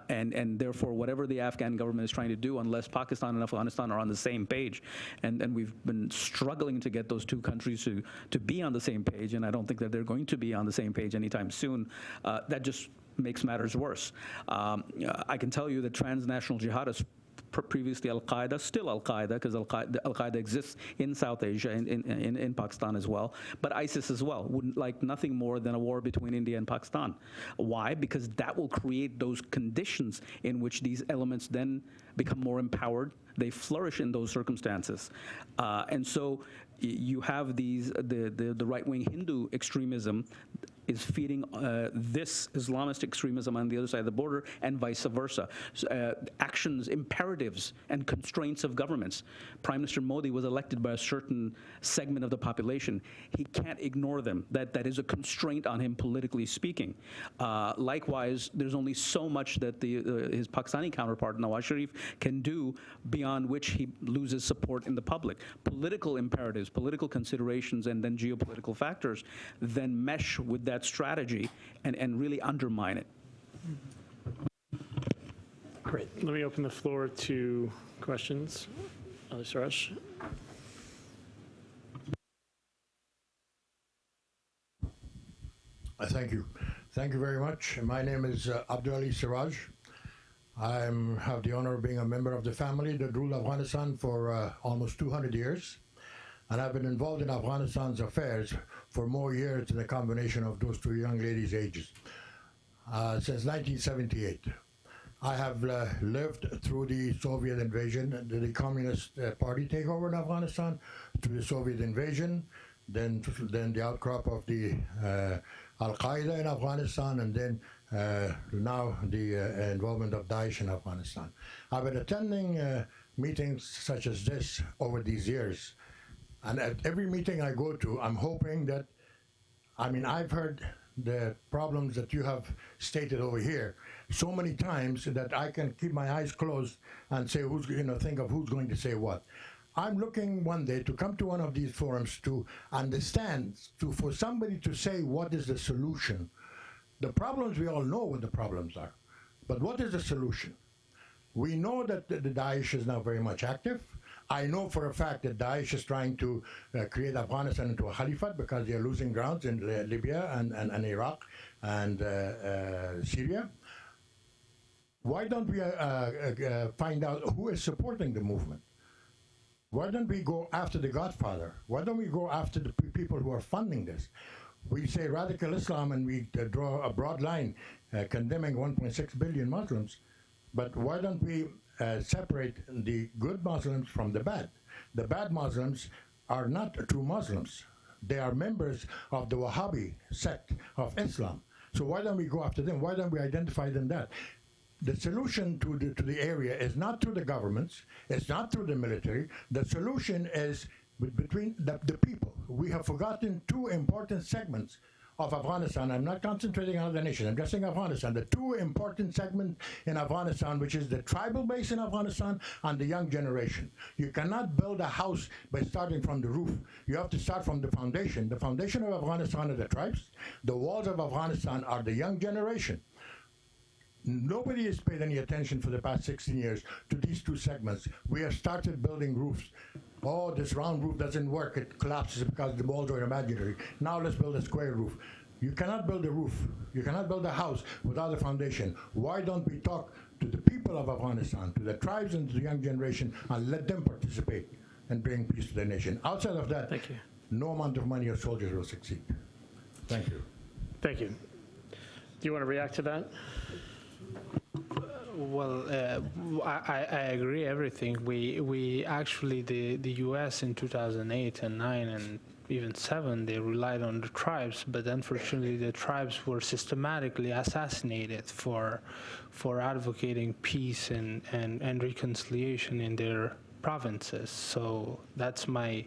and therefore whatever the Afghan government is trying to do, unless Pakistan and Afghanistan are on the same page, and we've been struggling to get those two countries to be on the same page, and I don't think that they're going to be on the same page anytime soon. That just makes matters worse. I can tell you that transnational jihadists, previously Al-Qaeda, still Al-Qaeda, because Al-Qaeda exists in South Asia, in Pakistan as well, but ISIS as well wouldn't like nothing more than a war between India and Pakistan. Why? Because that will create those conditions in which these elements then become more empowered. They flourish in those circumstances. And so you have the right-wing Hindu extremism is feeding this Islamist extremism on the other side of the border, and vice versa. So, actions, imperatives, and constraints of governments. Prime Minister Modi was elected by a certain segment of the population. He can't ignore them. That is a constraint on him, politically speaking. Likewise, there's only so much that his Pakistani counterpart, Nawaz Sharif, can do beyond which he loses support in the public. Political imperatives, political considerations, and then geopolitical factors then mesh with that strategy and really undermine it. Great. Let me open the floor to questions. Ali Siraj. Thank you. Thank you very much. My name is Abdul Ali Siraj. I have the honor of being a member of the family that ruled Afghanistan for almost 200 years. And I've been involved in Afghanistan's affairs for more years than a combination of those two young ladies' ages. Since 1978. I have lived through the Soviet invasion, the Communist Party takeover in Afghanistan, through the Soviet invasion, then the outcrop of the Al-Qaeda in Afghanistan, and then now the involvement of Daesh in Afghanistan. I've been attending meetings such as this over these years. And at every meeting I go to, I'm hoping that, I've heard the problems that you have stated over here so many times that I can keep my eyes closed and say, think of who's going to say what. I'm looking one day to come to one of these forums to understand, for somebody to say what is the solution. The problems, we all know what the problems are, but what is the solution? We know that the Daesh is now very much active. I know for a fact that Daesh is trying to create Afghanistan into a caliphate because they are losing grounds in Libya and Iraq and Syria. Why don't we find out who is supporting the movement? Why don't we go after the Godfather? Why don't we go after the people who are funding this? We say radical Islam and we draw a broad line condemning 1.6 billion Muslims, but why don't we separate the good Muslims from the bad? The bad Muslims are not true Muslims. They are members of the Wahhabi sect of Islam. So why don't we go after them? Why don't we identify them that? the solution to the area is not through the governments, it's not through the military. The solution is between the people. We have forgotten two important segments of Afghanistan. I'm not concentrating on the nation, I'm just saying Afghanistan. The two important segments in Afghanistan, which is the tribal base in Afghanistan and the young generation. You cannot build a house by starting from the roof. You have to start from the foundation. The foundation of Afghanistan are the tribes. The walls of Afghanistan are the young generation. Nobody has paid any attention for the past 16 years to these two segments. We have started building roofs. Oh, this round roof doesn't work. It collapses because the walls are imaginary. Now let's build a square roof. You cannot build a roof. You cannot build a house without a foundation. Why don't we talk to the people of Afghanistan, to the tribes and to the young generation, and let them participate and bring peace to the nation? Outside of that, Thank you. no amount of money or soldiers will succeed. Thank you. Thank you. Do you want to react to that? Well, I agree everything. We actually, the U.S. in 2008 and 9 and even 7, they relied on the tribes, but unfortunately the tribes were systematically assassinated for advocating peace and reconciliation in their provinces. So that's my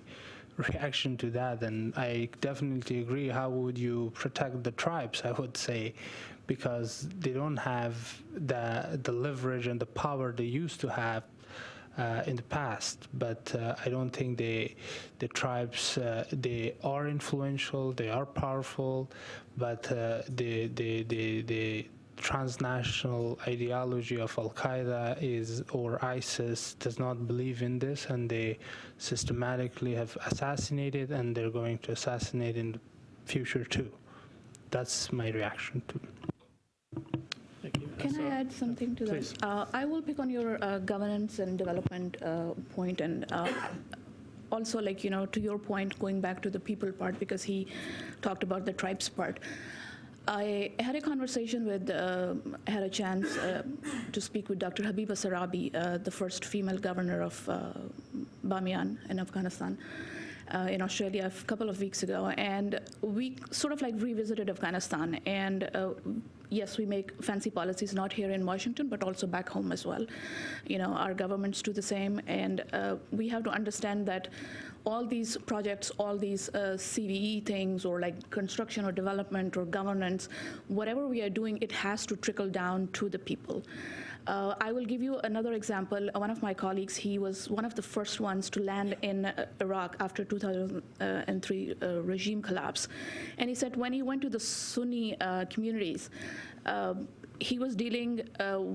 reaction to that, and I definitely agree. How would you protect the tribes, I would say, because they don't have the leverage and the power they used to have in the past. But I don't think the tribes, they are influential, they are powerful, but the transnational ideology of Al-Qaeda or ISIS does not believe in this, and they systematically have assassinated, and they're going to assassinate in the future too. That's my reaction to it. Thank you. Can I add something to Please. that? I will pick on your governance and development point, and also, like, to your point, going back to the people part, because he talked about the tribes part. I had a conversation with, had a chance to speak with Dr. Habiba Sarabi, the first female governor of Bamiyan in Afghanistan, in Australia a couple of weeks ago, and we sort of like revisited Afghanistan. And yes, we make fancy policies not here in Washington, but also back home as well. Our governments do the same, and we have to understand that all these projects, all these CVE things, or like construction or development or governance, whatever we are doing, it has to trickle down to the people. I will give you another example. One of my colleagues, he was one of the first ones to land in Iraq after 2003 regime collapse. And he said when he went to the Sunni communities, he was dealing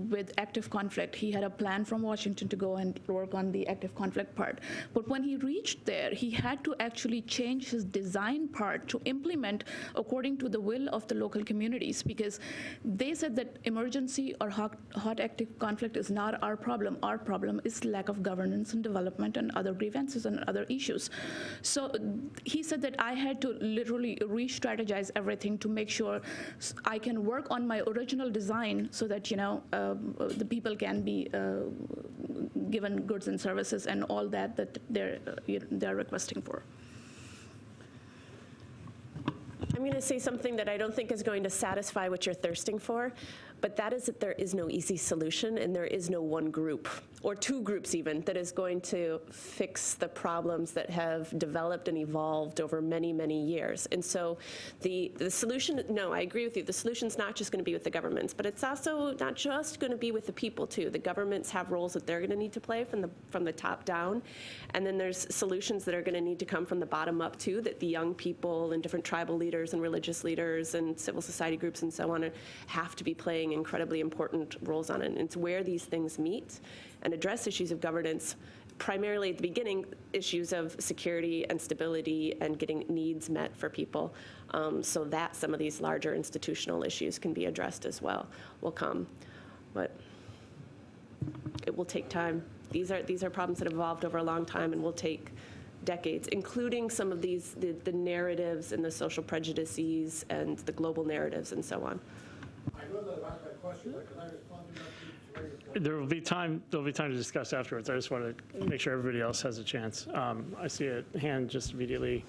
with active conflict. He had a plan from Washington to go and work on the active conflict part. But when he reached there, he had to actually change his design part to implement according to the will of the local communities, because they said that emergency or hot active conflict is not our problem. Our problem is lack of governance and development and other grievances and other issues. So he said that I had to literally re-strategize everything to make sure I can work on my original design so that the people can be given goods and services and all that they're requesting for. I'm going to say something that I don't think is going to satisfy what you're thirsting for, but that is that there is no easy solution, and there is no one group, or two groups even, that is going to fix the problems that have developed and evolved over many, many years. And so the solution, no, I agree with you, the solution's not just going to be with the governments, but it's also not just going to be with the people too. The governments have roles that they're going to need to play from the top down, and then there's solutions that are going to need to come from the bottom up too, that the young people and different tribal leaders and religious leaders and civil society groups and so on have to be playing incredibly important roles on it. And it's where these things meet and address issues of governance, primarily at the beginning, issues of security and stability and getting needs met for people, so that some of these larger institutional issues can be addressed as well, will come. But it will take time. These are problems that have evolved over a long time and will take decades, including some of these, the narratives and the social prejudices and the global narratives and so on. I know that I've asked that question, but can I respond to that? There will be time to discuss afterwards. I just want to make sure everybody else has a chance. I see a hand just immediately.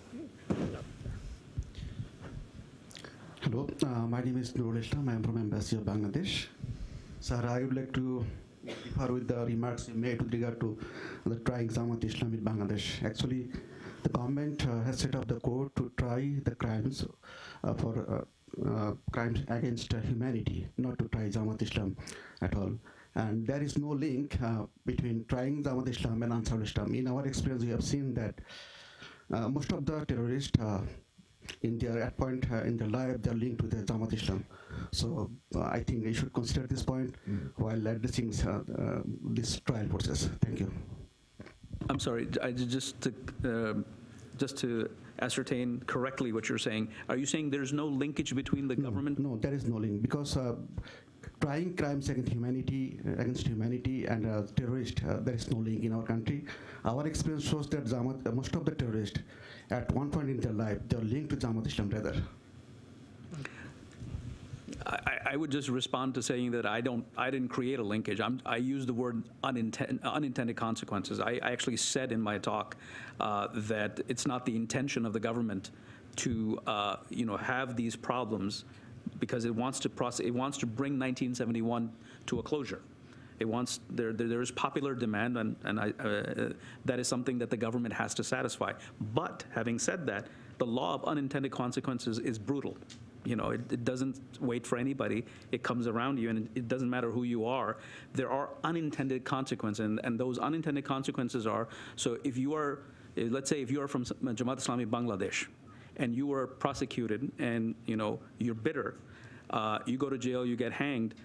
Hello, my name is Nurul Islam. I am from Embassy of Bangladesh. Sir, I would like to differ with the remarks you made with regard to the trying Jamaat Islam in Bangladesh. Actually, the government has set up the court to try the crimes for crimes against humanity, not to try Jamaat Islam at all. And there is no link between trying Jamaat Islam and Ansar Islam. In our experience, we have seen that most of the terrorists in their in their life, they're linked with the Jamaat Islam. So I think we should consider this point while addressing this trial process. Thank you. I'm sorry, just to ascertain correctly what you're saying, are you saying there's no linkage between the government? No, there is no link, because trying crimes against humanity and terrorists, there is no link in our country. Our experience shows that most of the terrorists, at one point in their life, they're linked to Jamaat Islam rather. I would just respond to saying that I didn't create a linkage. I use the word unintended consequences. I actually said in my talk that it's not the intention of the government to have these problems, because it wants to bring 1971 to a closure. It wants there is popular demand, and that is something that the government has to satisfy. But having said that, the law of unintended consequences is brutal. It doesn't wait for anybody. It comes around you, and it doesn't matter who you are. There are unintended consequences, and those unintended consequences are, so if you are, let's say if you are from Jamaat Islami Bangladesh, and you were prosecuted, and you're bitter, you go to jail, you get hanged,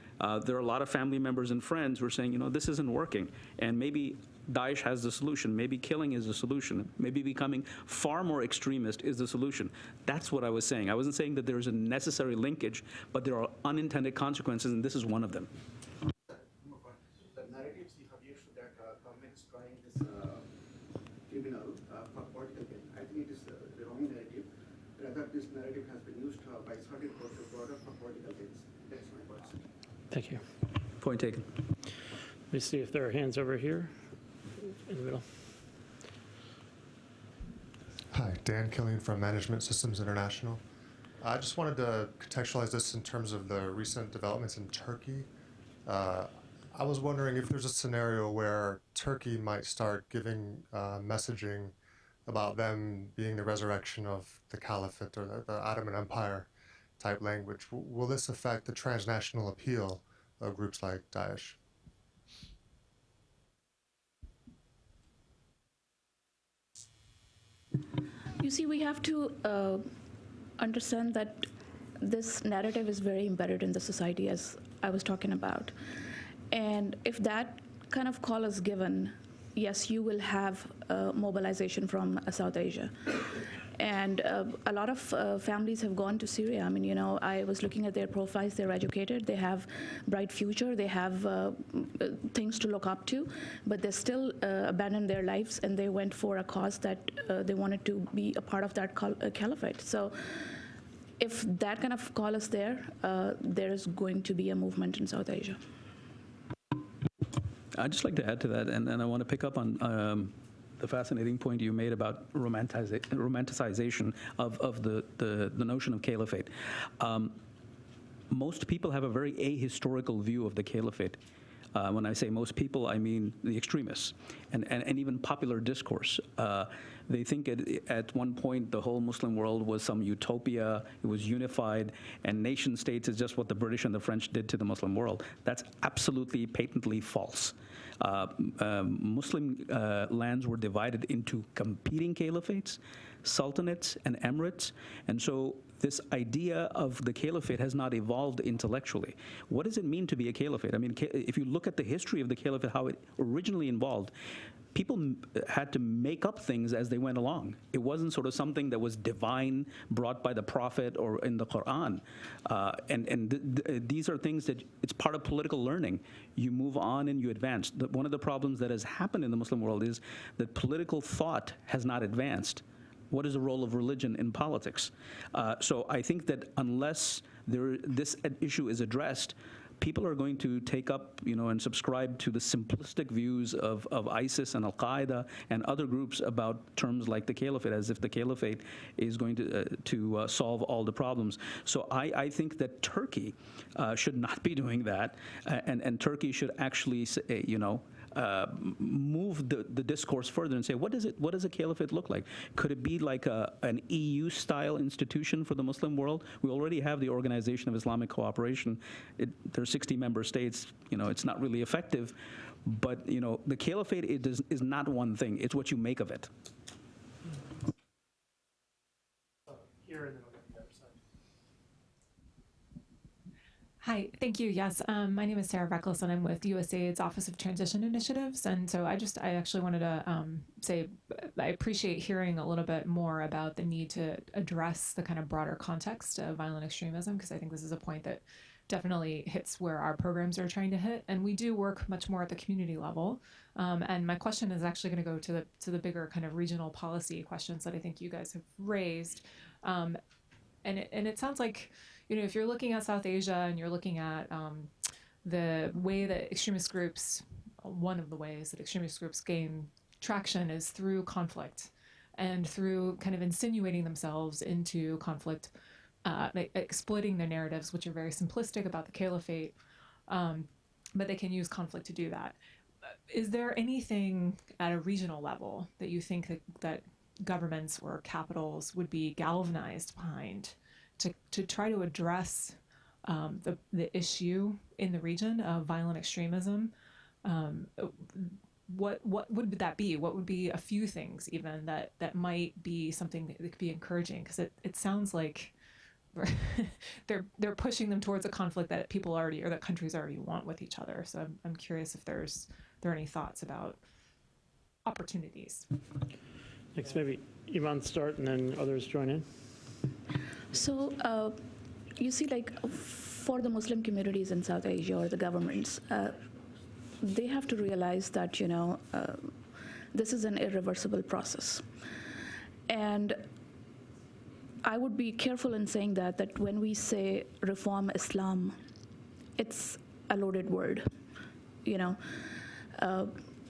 there are a lot of family members and friends who are saying, this isn't working, and maybe Daesh has the solution. Maybe killing is the solution. Maybe becoming far more extremist is the solution. That's what I was saying. I wasn't saying that there is a necessary linkage, but there are unintended consequences, and this is one of them. The narratives you have used that government is trying this criminal for political gain, I think it is the wrong narrative. Rather, this narrative has been used by certain forces for political gains. That's my point. Thank you. Point taken. Let me see if there are hands over here in the middle. Hi, Dan Killian from Management Systems International. I just wanted to contextualize this in terms of the recent developments in Turkey. I was wondering if there's a scenario where Turkey might start giving messaging about them being the resurrection of the caliphate or the Ottoman Empire type language. Will this affect the transnational appeal of groups like Daesh? You see, we have to understand that this narrative is very embedded in the society, as I was talking about. And if that kind of call is given, yes, you will have mobilization from South Asia. And a lot of families have gone to Syria. I mean, I was looking at their profiles. They're educated. They have bright future. They have things to look up to. But they still abandoned their lives, and they went for a cause that they wanted to be a part of that caliphate. So if that kind of call is there, there is going to be a movement in South Asia. I'd just like to add to that, and I want to pick up on the fascinating point you made about romanticization of the notion of caliphate. Most people have a very ahistorical view of the caliphate. When I say most people, I mean the extremists and even popular discourse. They think at one point the whole Muslim world was some utopia, it was unified, and nation states is just what the British and the French did to the Muslim world. That's absolutely patently false. Muslim lands were divided into competing caliphates, sultanates, and emirates, and so this idea of the caliphate has not evolved intellectually. What does it mean to be a caliphate? I mean, if you look at the history of the caliphate, how it originally involved, people had to make up things as they went along. It wasn't sort of something that was divine, brought by the prophet or in the Quran. These are things that it's part of political learning. You move on and you advance. One of the problems that has happened in the Muslim world is that political thought has not advanced. What is the role of religion in politics? So I think that unless this issue is addressed, people are going to take up, and subscribe to the simplistic views of ISIS and Al-Qaeda and other groups about terms like the caliphate, as if the caliphate is going to solve all the problems. So I think that Turkey should not be doing that, and Turkey should actually, move the discourse further and say, what does a caliphate look like? Could it be like an EU-style institution for the Muslim world? We already have the Organization of Islamic Cooperation. There are 60 member states. It's not really effective, but the caliphate is not one thing. It's what you make of it. Here and then we'll get to the other side. Hi, thank you. Yes, my name is Sarah Reckles, and I'm with USAID's Office of Transition Initiatives. And so I actually wanted to say I appreciate hearing a little bit more about the need to address the kind of broader context of violent extremism, because I think this is a point that definitely hits where our programs are trying to hit. And we do work much more at the community level. And my question is actually going to go to the bigger kind of regional policy questions that I think you guys have raised. And it sounds like, if you're looking at South Asia and you're looking at the way that extremist groups, one of the ways that extremist groups gain traction is through conflict and through kind of insinuating themselves into conflict, exploiting their narratives, which are very simplistic about the caliphate, but they can use conflict to do that. Is there anything at a regional level that you think that governments or capitals would be galvanized behind to try to address the issue in the region of violent extremism? What would that be? What would be a few things even that might be something that could be encouraging? Because it sounds like they're pushing them towards a conflict that people already, or that countries already want with each other. So I'm curious if there are any thoughts about opportunities. Thanks. Maybe Iman start and then others join in. So, you see, for the Muslim communities in South Asia or the governments, they have to realize that, this is an irreversible process. And I would be careful in saying that when we say reform Islam, it's a loaded word,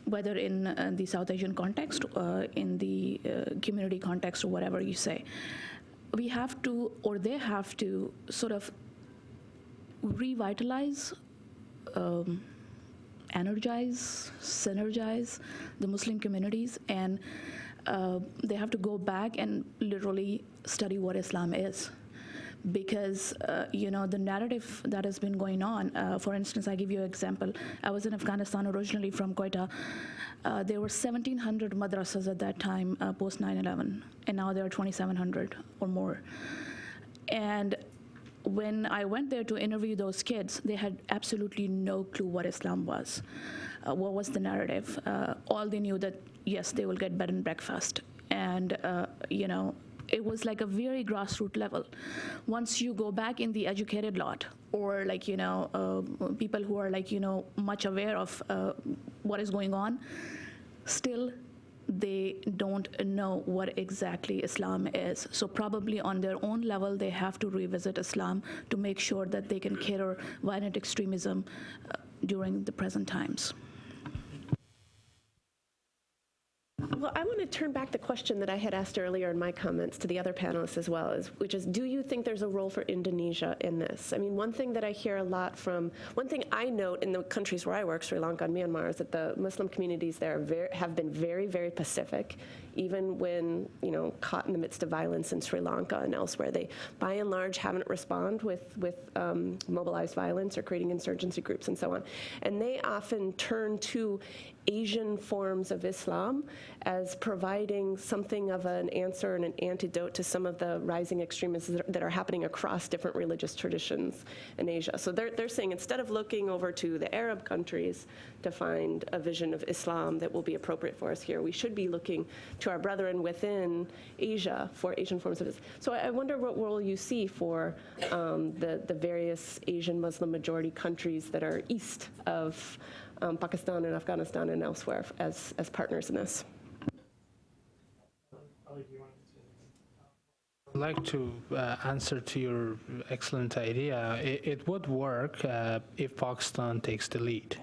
whether in the South Asian context, in the community context, or whatever you say. We have to, or they have to, sort of revitalize, energize, synergize the Muslim communities, and they have to go back and literally study what Islam is. Because, the narrative that has been going on, for instance, I give you an example. I was in Afghanistan originally from Quetta. There were 1,700 madrasas at that time, post 9/11, and now there are 2,700 or more. And when I went there to interview those kids, they had absolutely no clue what Islam was. What was the narrative? All they knew that, yes, they will get bed and breakfast. And, it was like a very grassroots level. Once you go back in the educated lot, or people who are much aware of what is going on, still they don't know what exactly Islam is. So probably on their own level, they have to revisit Islam to make sure that they can cater violent extremism during the present times. Well, I want to turn back the question that I had asked earlier in my comments to the other panelists as well, which is, do you think there's a role for Indonesia in this? I mean, one thing that I hear a lot one thing I note in the countries where I work, Sri Lanka and Myanmar, is that the Muslim communities there have been very, very pacific, even when, caught in the midst of violence in Sri Lanka and elsewhere. They, by and large, haven't responded with mobilized violence or creating insurgency groups and so on. And they often turn to Asian forms of Islam as providing something of an answer and an antidote to some of the rising extremisms that are happening across different religious traditions in Asia. So they're saying, instead of looking over to the Arab countries to find a vision of Islam that will be appropriate for us here, we should be looking to our brethren within Asia for Asian forms of Islam. So I wonder what role you see for the various Asian Muslim majority countries that are east of Pakistan and Afghanistan and elsewhere as partners in this. like to answer to your excellent idea. It would work if Pakistan takes the lead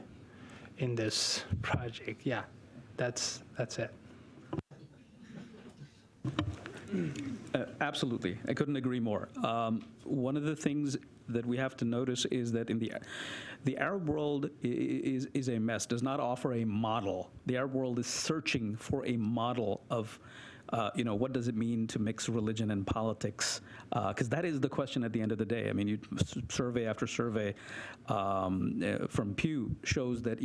in this project. Yeah, that's it. Absolutely. I couldn't agree more. One of the things that we have to notice is that in the Arab world is a mess, does not offer a model. The Arab world is searching for a model of what does it mean to mix religion and politics? Because that is the question at the end of the day. I mean, survey after survey from Pew shows that,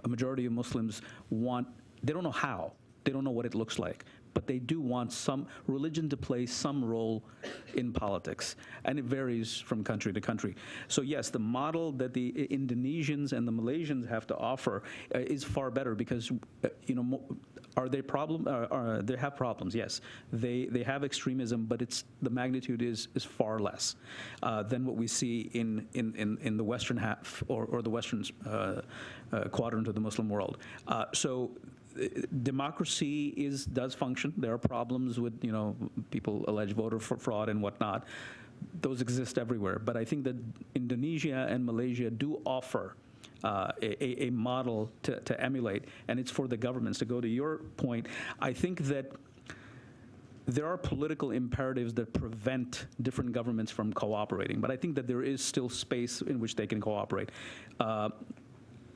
a majority of Muslims they don't know how, they don't know what it looks like, but they do want some religion to play some role in politics, and it varies from country to country. So yes, the model that the Indonesians and the Malaysians have to offer is far better because, are they they have problems? Yes, they have extremism, but the magnitude is far less than what we see in the Western half or the Western quadrant of the Muslim world. So democracy does function. There are problems with people allege voter fraud and whatnot. Those exist everywhere. But I think that Indonesia and Malaysia do offer a model to emulate, and it's for the governments. To go to your point, I think that there are political imperatives that prevent different governments from cooperating, but I think that there is still space in which they can cooperate.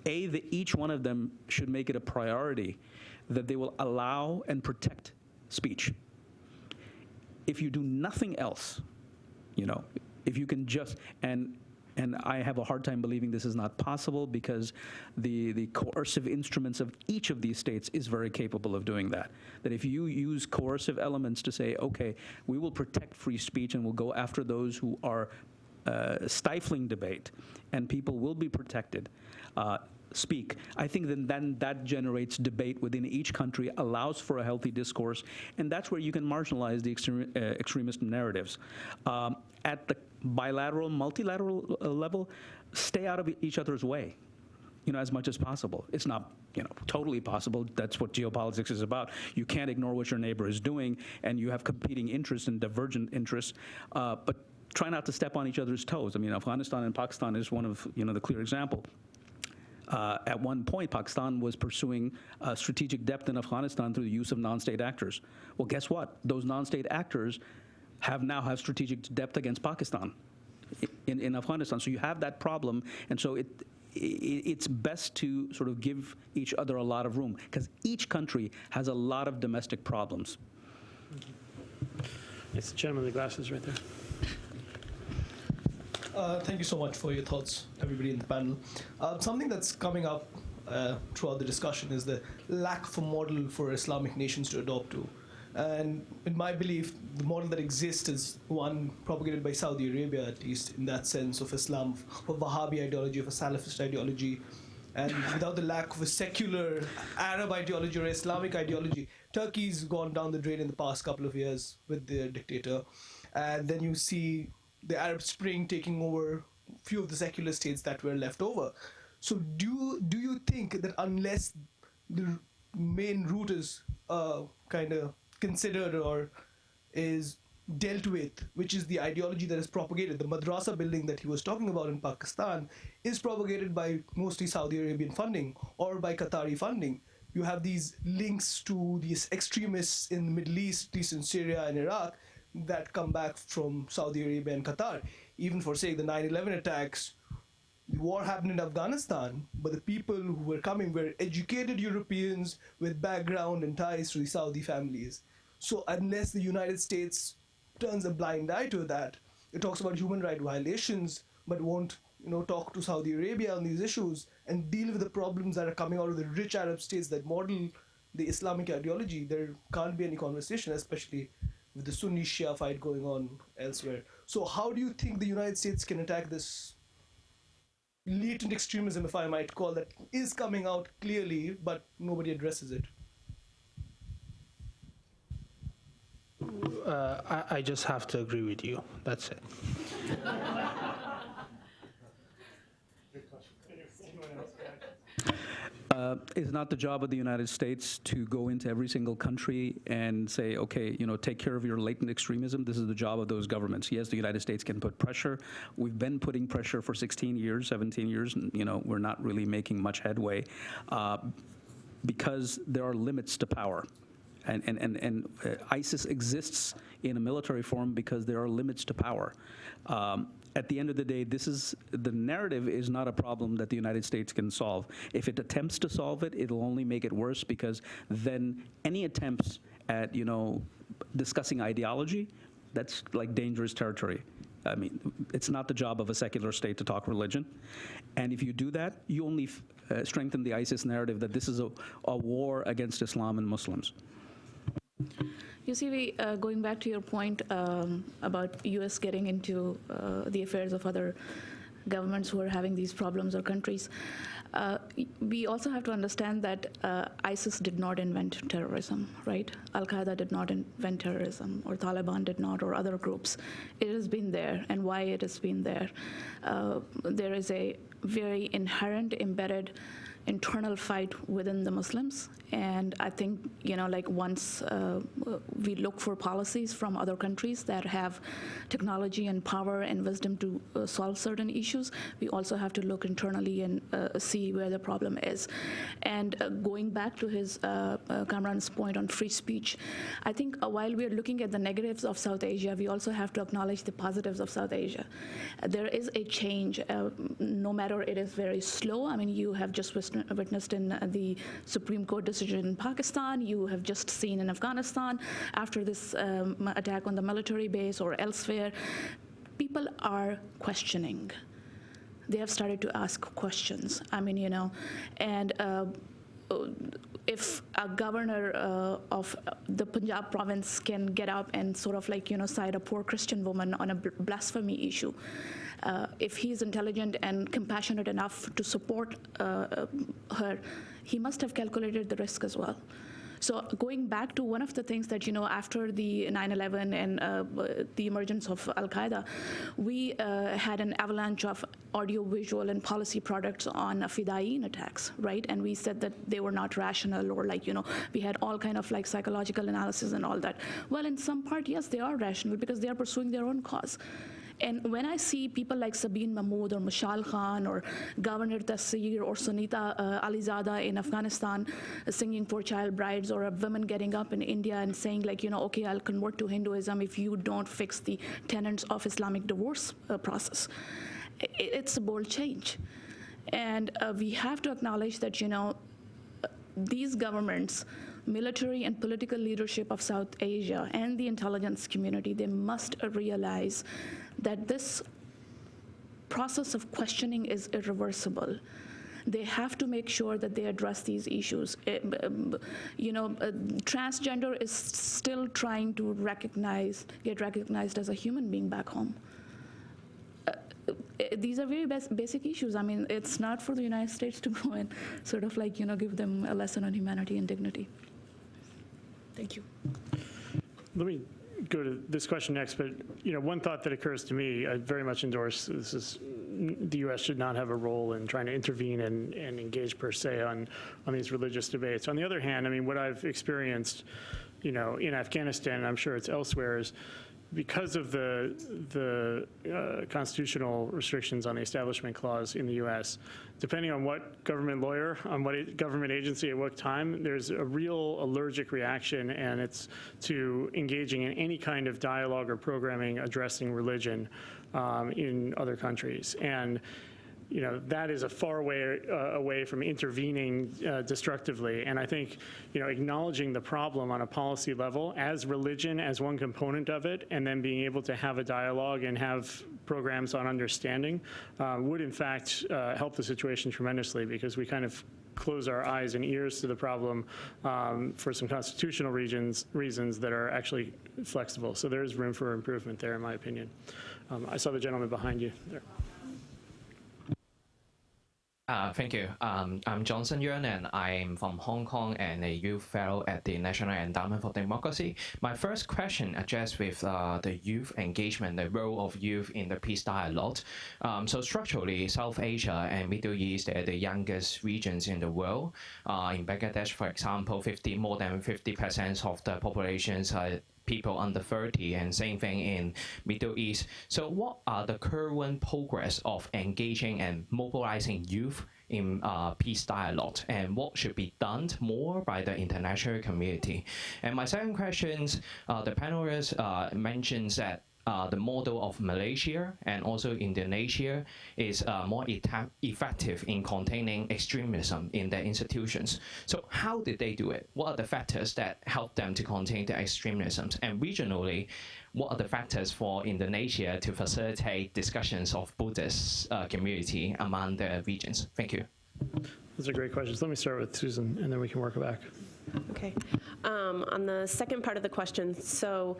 Each one of them should make it a priority that they will allow and protect speech. If you do nothing else, if you can just, and I have a hard time believing this is not possible because the coercive instruments of each of these states is very capable of doing that. That if you use coercive elements to say, okay, we will protect free speech and we'll go after those who are stifling debate, and people will be protected, speak, I think then that generates debate within each country, allows for a healthy discourse, and that's where you can marginalize the extremist narratives. At the bilateral, multilateral level, stay out of each other's way, as much as possible. It's not, totally possible. That's what geopolitics is about. You can't ignore what your neighbor is doing, and you have competing interests and divergent interests, but try not to step on each other's toes. I mean, Afghanistan and Pakistan is one of, the clear example. At one point, Pakistan was pursuing strategic depth in Afghanistan through the use of non-state actors. Well, guess what? Those non-state actors now have strategic depth against Pakistan in Afghanistan. So you have that problem, and so it's best to sort of give each other a lot of room because each country has a lot of domestic problems. It's the gentleman with the glasses right there. Thank you so much for your thoughts, everybody in the panel. Something that's coming up throughout the discussion is the lack of a model for Islamic nations to adopt to. And in my belief, the model that exists is one propagated by Saudi Arabia, at least in that sense of Islam, of Wahhabi ideology, of a Salafist ideology. And without the lack of a secular Arab ideology or Islamic ideology, Turkey's gone down the drain in the past couple of years with their dictator. And then you see the Arab Spring taking over a few of the secular states that were left over. So do you think that unless the main root is kind of considered or is dealt with, which is the ideology that is propagated, the madrasa building that he was talking about in Pakistan is propagated by mostly Saudi Arabian funding or by Qatari funding. You have these links to these extremists in the Middle East, at least in Syria and Iraq, that come back from Saudi Arabia and Qatar. Even for, say, the 9/11 attacks, the war happened in Afghanistan, but the people who were coming were educated Europeans with background and ties to the Saudi families. So unless the United States turns a blind eye to that, it talks about human rights violations, but won't talk to Saudi Arabia on these issues and deal with the problems that are coming out of the rich Arab states that model the Islamic ideology, there can't be any conversation, especially with the Sunni Shia fight going on elsewhere. So how do you think the United States can attack this latent extremism, if I might call that, is coming out clearly, but nobody addresses it? I just have to agree with you. That's it. It's not the job of the United States to go into every single country and say, okay, take care of your latent extremism. This is the job of those governments. Yes, the United States can put pressure. We've been putting pressure for 16 years, 17 years, and we're not really making much headway because there are limits to power. And ISIS exists in a military form because there are limits to power. At the end of the day, the narrative is not a problem that the United States can solve. If it attempts to solve it, it'll only make it worse, because then any attempts at, discussing ideology, that's like dangerous territory. I mean, it's not the job of a secular state to talk religion. And if you do that, you only strengthen the ISIS narrative that this is a war against Islam and Muslims. You see, going back to your point about U.S. getting into the affairs of other governments who are having these problems or countries, we also have to understand that ISIS did not invent terrorism, right? Al-Qaeda did not invent terrorism, or Taliban did not, or other groups. It has been there, and why it has been there. There is a very inherent, embedded internal fight within the Muslims, and I think once we look for policies from other countries that have technology and power and wisdom to solve certain issues, we also have to look internally and see where the problem is. And going back to his Kamran's point on free speech, I think while we are looking at the negatives of South Asia, we also have to acknowledge the positives of South Asia. There is a change, no matter it is very slow. I mean, you have just witnessed in the Supreme Court decision in Pakistan, you have just seen in Afghanistan, after this attack on the military base or elsewhere, people are questioning. They have started to ask questions. I mean, and if a governor of the Punjab province can get up and sort of cite a poor Christian woman on a blasphemy issue, if he's intelligent and compassionate enough to support her, he must have calculated the risk as well. So going back to one of the things that, after the 9/11 and the emergence of Al-Qaeda, we had an avalanche of audio-visual and policy products on Fidaiin attacks, right? And we said that they were not rational, or we had all kind of psychological analysis and all that. Well, in some part, yes, they are rational because they are pursuing their own cause. And when I see people like Sabine Mahmood or Mashal Khan or Governor Taseer or Sunita Alizada in Afghanistan singing for child brides, or a woman getting up in India and saying okay, I'll convert to Hinduism if you don't fix the tenets of Islamic divorce process. It's a bold change. And we have to acknowledge that, these governments, military and political leadership of South Asia and the intelligence community, they must realize that this process of questioning is irreversible. They have to make sure that they address these issues. Transgender is still trying to get recognized as a human being back home. These are very basic issues. I mean, it's not for the United States to go and sort of give them a lesson on humanity and dignity. Thank you. Let me go to this question next, but one thought that occurs to me, I very much endorse, this is the U.S. should not have a role in trying to intervene and engage per se on these religious debates. On the other hand, I mean, what I've experienced, in Afghanistan, and I'm sure it's elsewhere, is because of the constitutional restrictions on the Establishment Clause in the U.S., depending on what government lawyer, on what government agency at what time, there's a real allergic reaction, and it's to engaging in any kind of dialogue or programming addressing religion in other countries. And that is a far way away from intervening destructively. And I think, acknowledging the problem on a policy level as religion as one component of it, and then being able to have a dialogue and have programs on understanding would in fact help the situation tremendously, because we kind of close our eyes and ears to the problem for some constitutional reasons that are actually flexible. So there is room for improvement there, in my opinion. I saw the gentleman behind you there. Thank you. I'm Johnson Yuan, and I'm from Hong Kong and a youth fellow at the National Endowment for Democracy. My first question addressed with the youth engagement, the role of youth in the peace dialogue. So structurally, South Asia and Middle East are the youngest regions in the world. In Bangladesh, for example, more than 50% of the populations are people under 30, and same thing in Middle East. So what are the current progress of engaging and mobilizing youth in peace dialogue, and what should be done more by the international community? And my second question, the panelists mentions that the model of Malaysia and also Indonesia is more effective in containing extremism in their institutions. So how did they do it? What are the factors that help them to contain the extremisms? And regionally, what are the factors for Indonesia to facilitate discussions of Buddhist community among the regions? Thank you. Those are great questions. Let me start with Susan, and then we can work back. Okay. On the second part of the question, so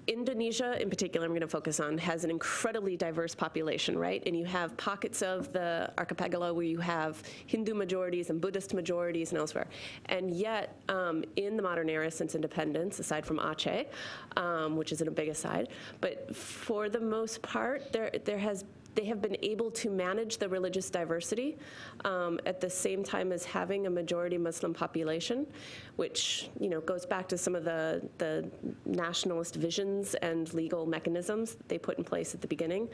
Indonesia, in particular, I'm going to focus on, has an incredibly diverse population, right? And you have pockets of the archipelago where you have Hindu majorities and Buddhist majorities and elsewhere. And yet, in the modern era since independence, aside from Aceh, which is in a big aside, but for the most part, they have been able to manage the religious diversity at the same time as having a majority Muslim population, which goes back to some of the nationalist visions and legal mechanisms that they put in place at the beginning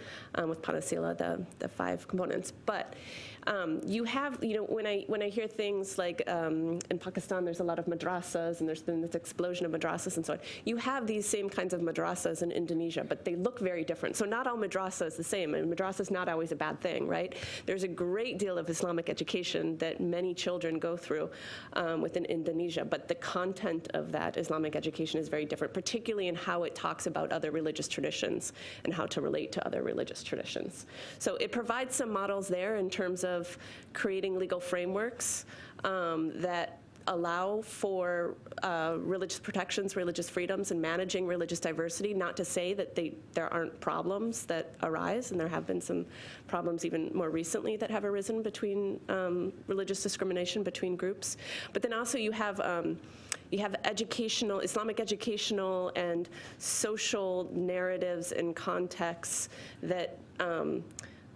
with Pancasila, the 5 components. But you have, when I hear things like in Pakistan, there's a lot of madrasas, and there's been this explosion of madrasas and so on. You have these same kinds of madrasas in Indonesia, but they look very different. So not all madrasa is the same, and madrasa is not always a bad thing, right? There's a great deal of Islamic education that many children go through within Indonesia, but the content of that Islamic education is very different, particularly in how it talks about other religious traditions and how to relate to other religious traditions. So it provides some models there in terms of creating legal frameworks that allow for religious protections, religious freedoms, and managing religious diversity. Not to say that there aren't problems that arise, and there have been some problems even more recently that have arisen between religious discrimination between groups. But then also you have educational, Islamic educational and social narratives and contexts that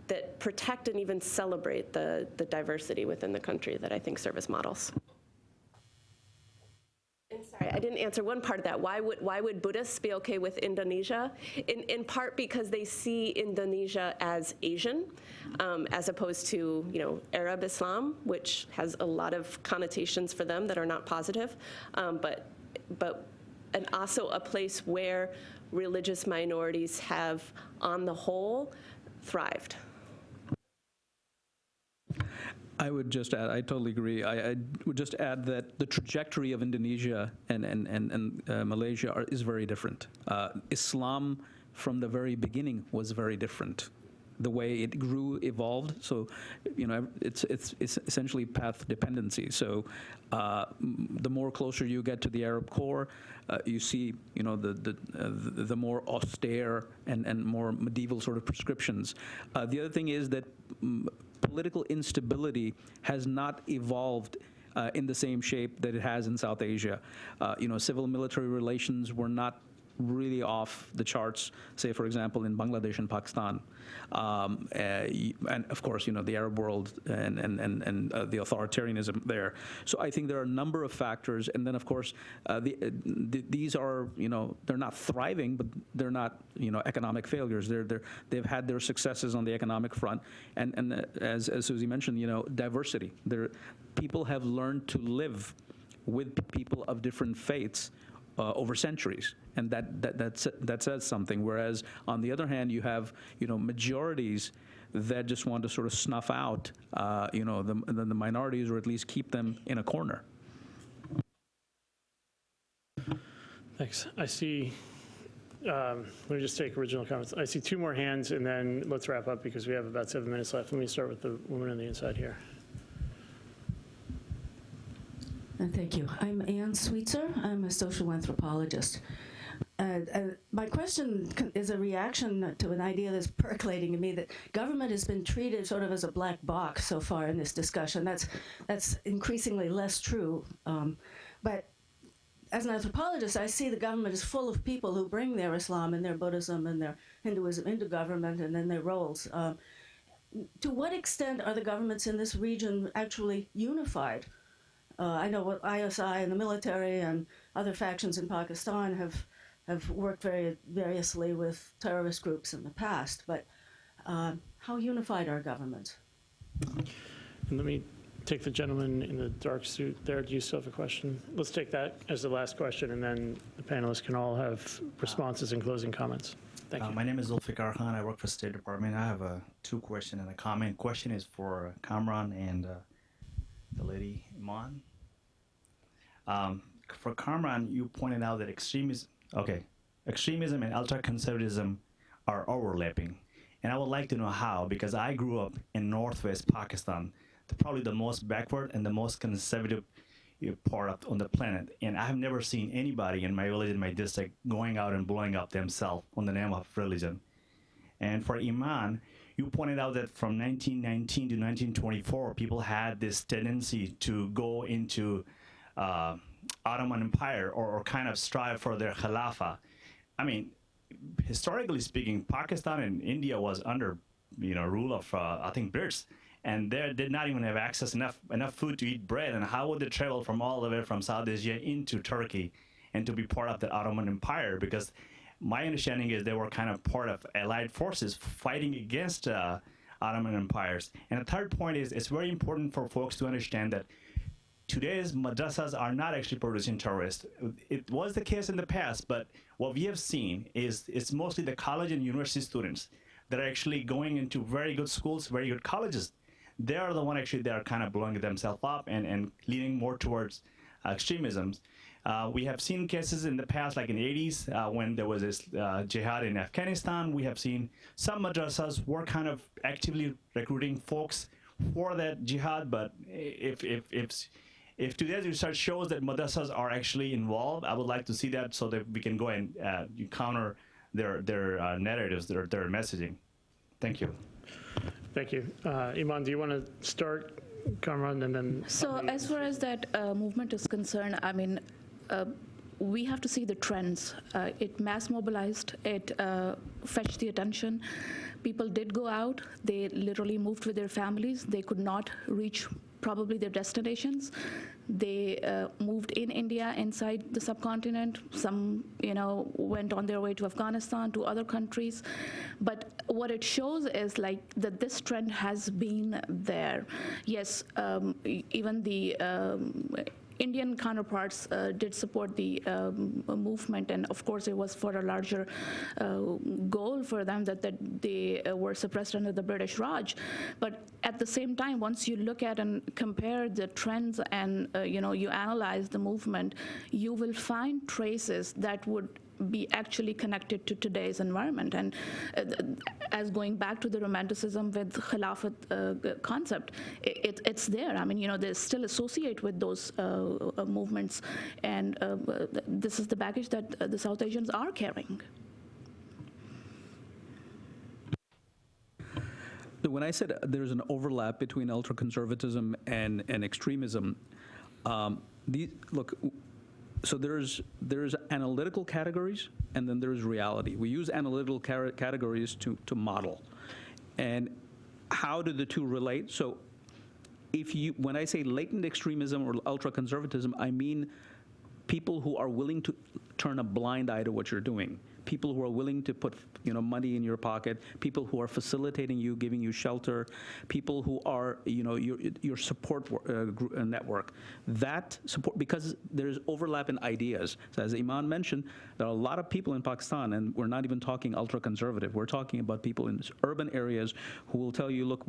that protect and even celebrate the diversity within the country that I think serve as models. Sorry, I didn't answer one part of that. Why would Buddhists be okay with Indonesia? In part because they see Indonesia as Asian, as opposed to Arab Islam, which has a lot of connotations for them that are not positive, and also a place where religious minorities have, on the whole, thrived. I would just add, I totally agree. I would just add that the trajectory of Indonesia and Malaysia is very different. Islam from the very beginning was very different. The way it grew, evolved. So, it's essentially path dependency. So, the more closer you get to the Arab core, you see, the more austere and more medieval sort of prescriptions. The other thing is that political instability has not evolved in the same shape that it has in South Asia. Civil-military relations were not really off the charts, say, for example, in Bangladesh and Pakistan. And of course, the Arab world and the authoritarianism there. So I think there are a number of factors. And then, of course, these are, they're not thriving, but they're not, economic failures. They've had their successes on the economic front. And as Susie mentioned, diversity. People have learned to live with people of different faiths over centuries, and that says something. Whereas on the other hand, you have majorities that just want to sort of snuff out the minorities, or at least keep them in a corner. Thanks. I see. Let me just take original comments. I see 2 more hands, and then let's wrap up because we have about 7 minutes left. Let me start with the woman on the inside here. Thank you. I'm Ann Sweetser. I'm a social anthropologist. My question is a reaction to an idea that's percolating in me, that government has been treated sort of as a black box so far in this discussion. That's increasingly less true. But as an anthropologist, I see the government is full of people who bring their Islam and their Buddhism and their Hinduism into government and then their roles. To what extent are the governments in this region actually unified? I know what ISI and the military and other factions in Pakistan have worked very variously with terrorist groups in the past, but how unified are governments? And let me take the gentleman in the dark suit there. Do you still have a question? Let's take that as the last question, and then the panelists can all have responses and closing comments. Thank you. My name is Zulfikar Khan. I work for State Department. I have two questions and a comment. Question is for Kamran and the lady Iman. For Kamran, you pointed out that extremism and ultra-conservatism are overlapping. And I would like to know how, because I grew up in northwest Pakistan, probably the most backward and the most conservative part on the planet. And I have never seen anybody in my village, in my district, going out and blowing up themselves on the name of religion. And for Iman, you pointed out that from 1919 to 1924, people had this tendency to go into Ottoman Empire or kind of strive for their Khilafah. I mean, historically speaking, Pakistan and India was under, rule of, I think, Brits. And they did not even have access enough food to eat bread. And how would they travel from all the way from South Asia into Turkey and to be part of the Ottoman Empire? Because my understanding is they were kind of part of allied forces fighting against Ottoman empires. And the third point is it's very important for folks to understand that today's madrasas are not actually producing terrorists. It was the case in the past, but what we have seen is it's mostly the college and university students that are actually going into very good schools, very good colleges. They are the one actually that are kind of blowing themselves up and leaning more towards extremisms. We have seen cases in the past, like in the 80s, when there was this jihad in Afghanistan. We have seen some madrasas were kind of actively recruiting folks for that jihad. But if today's research shows that madrasas are actually involved, I would like to see that so that we can go and counter their narratives, their messaging. Thank you. Thank you. Iman, do you want to start, Kamran, and then... So as far as that movement is concerned, I mean, we have to see the trends. It mass mobilized, it fetched the attention. People did go out. They literally moved with their families. They could not reach probably their destinations. They moved in India, inside the subcontinent. Some, went on their way to Afghanistan, to other countries. But what it shows is that this trend has been there. Yes, even the Indian counterparts did support the movement, and of course it was for a larger goal for them that they were suppressed under the British Raj. But at the same time, once you look at and compare the trends and you analyze the movement, you will find traces that would be actually connected to today's environment. And as going back to the romanticism with Khilafat concept, it's there. I mean, they still associate with those movements, and this is the baggage that the South Asians are carrying. When I said there's an overlap between ultra-conservatism and extremism, so there's analytical categories, and then there's reality. We use analytical categories to model. And how do the two relate? So when I say latent extremism or ultra-conservatism, I mean people who are willing to turn a blind eye to what you're doing. People who are willing to put money in your pocket, people who are facilitating you, giving you shelter, people who are your support network. That support, because there's overlap in ideas. So as Iman mentioned, there are a lot of people in Pakistan, and we're not even talking ultra-conservative. We're talking about people in urban areas who will tell you, look,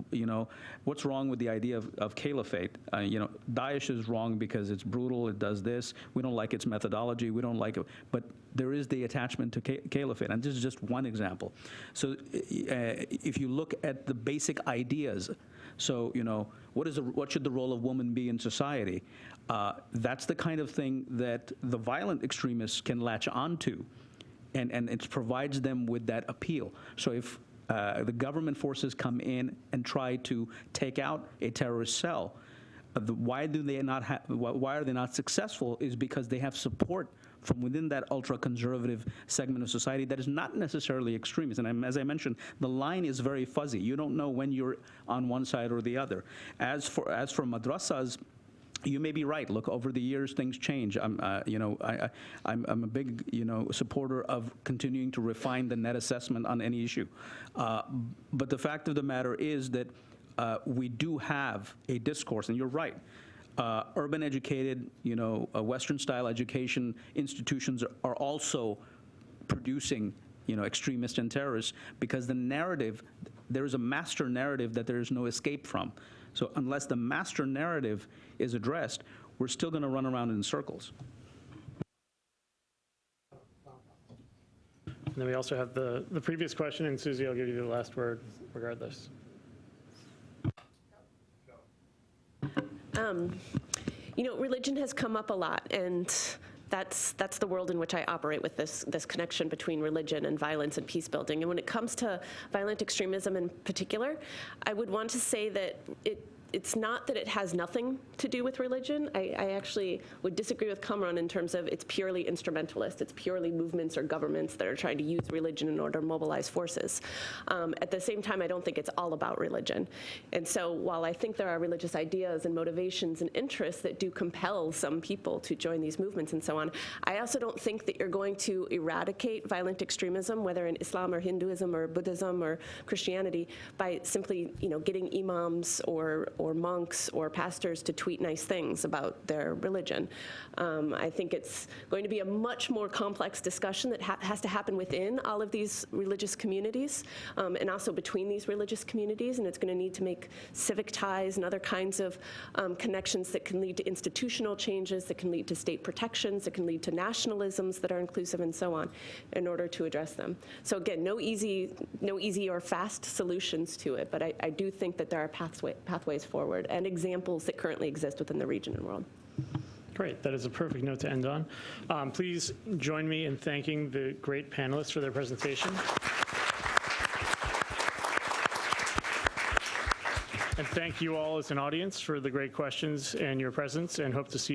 what's wrong with the idea of caliphate? Daesh is wrong because it's brutal, it does this, we don't like its methodology, we don't like it, but there is the attachment to caliphate, and this is just one example. So if you look at the basic ideas, so what should the role of woman be in society? That's the kind of thing that the violent extremists can latch onto. and it provides them with that appeal. So if the government forces come in and try to take out a terrorist cell, why are they not successful is because they have support from within that ultra-conservative segment of society that is not necessarily extremist. And as I mentioned, the line is very fuzzy. You don't know when you're on one side or the other. As for madrasas, you may be right. Look, over the years, things change. I'm a big, supporter of continuing to refine the net assessment on any issue. But the fact of the matter is that we do have a discourse, and you're right. Urban educated, Western-style education institutions are also producing, extremists and terrorists because the narrative, there is a master narrative that there is no escape from. So unless the master narrative is addressed, we're still going to run around in circles. And then we also have the previous question, and Susie, I'll give you the last word regardless. Religion has come up a lot, and that's the world in which I operate, with this connection between religion and violence and peace building. And when it comes to violent extremism in particular, I would want to say that it's not that it has nothing to do with religion. I actually would disagree with Kamran in terms of it's purely instrumentalist. It's purely movements or governments that are trying to use religion in order to mobilize forces. At the same time, I don't think it's all about religion. And so while I think there are religious ideas and motivations and interests that do compel some people to join these movements and so on, I also don't think that you're going to eradicate violent extremism, whether in Islam or Hinduism or Buddhism or Christianity, by simply getting imams or monks or pastors to tweet nice things about their religion. I think it's going to be a much more complex discussion that has to happen within all of these religious communities and also between these religious communities, and it's going to need to make civic ties and other kinds of connections that can lead to institutional changes, that can lead to state protections, that can lead to nationalisms that are inclusive and so on in order to address them. So again, no easy or fast solutions to it, but I do think that there are pathways forward and examples that currently exist within the region and world. Great, that is a perfect note to end on. Please join me in thanking the great panelists for their presentation. And thank you all as an audience for the great questions and your presence, and hope to see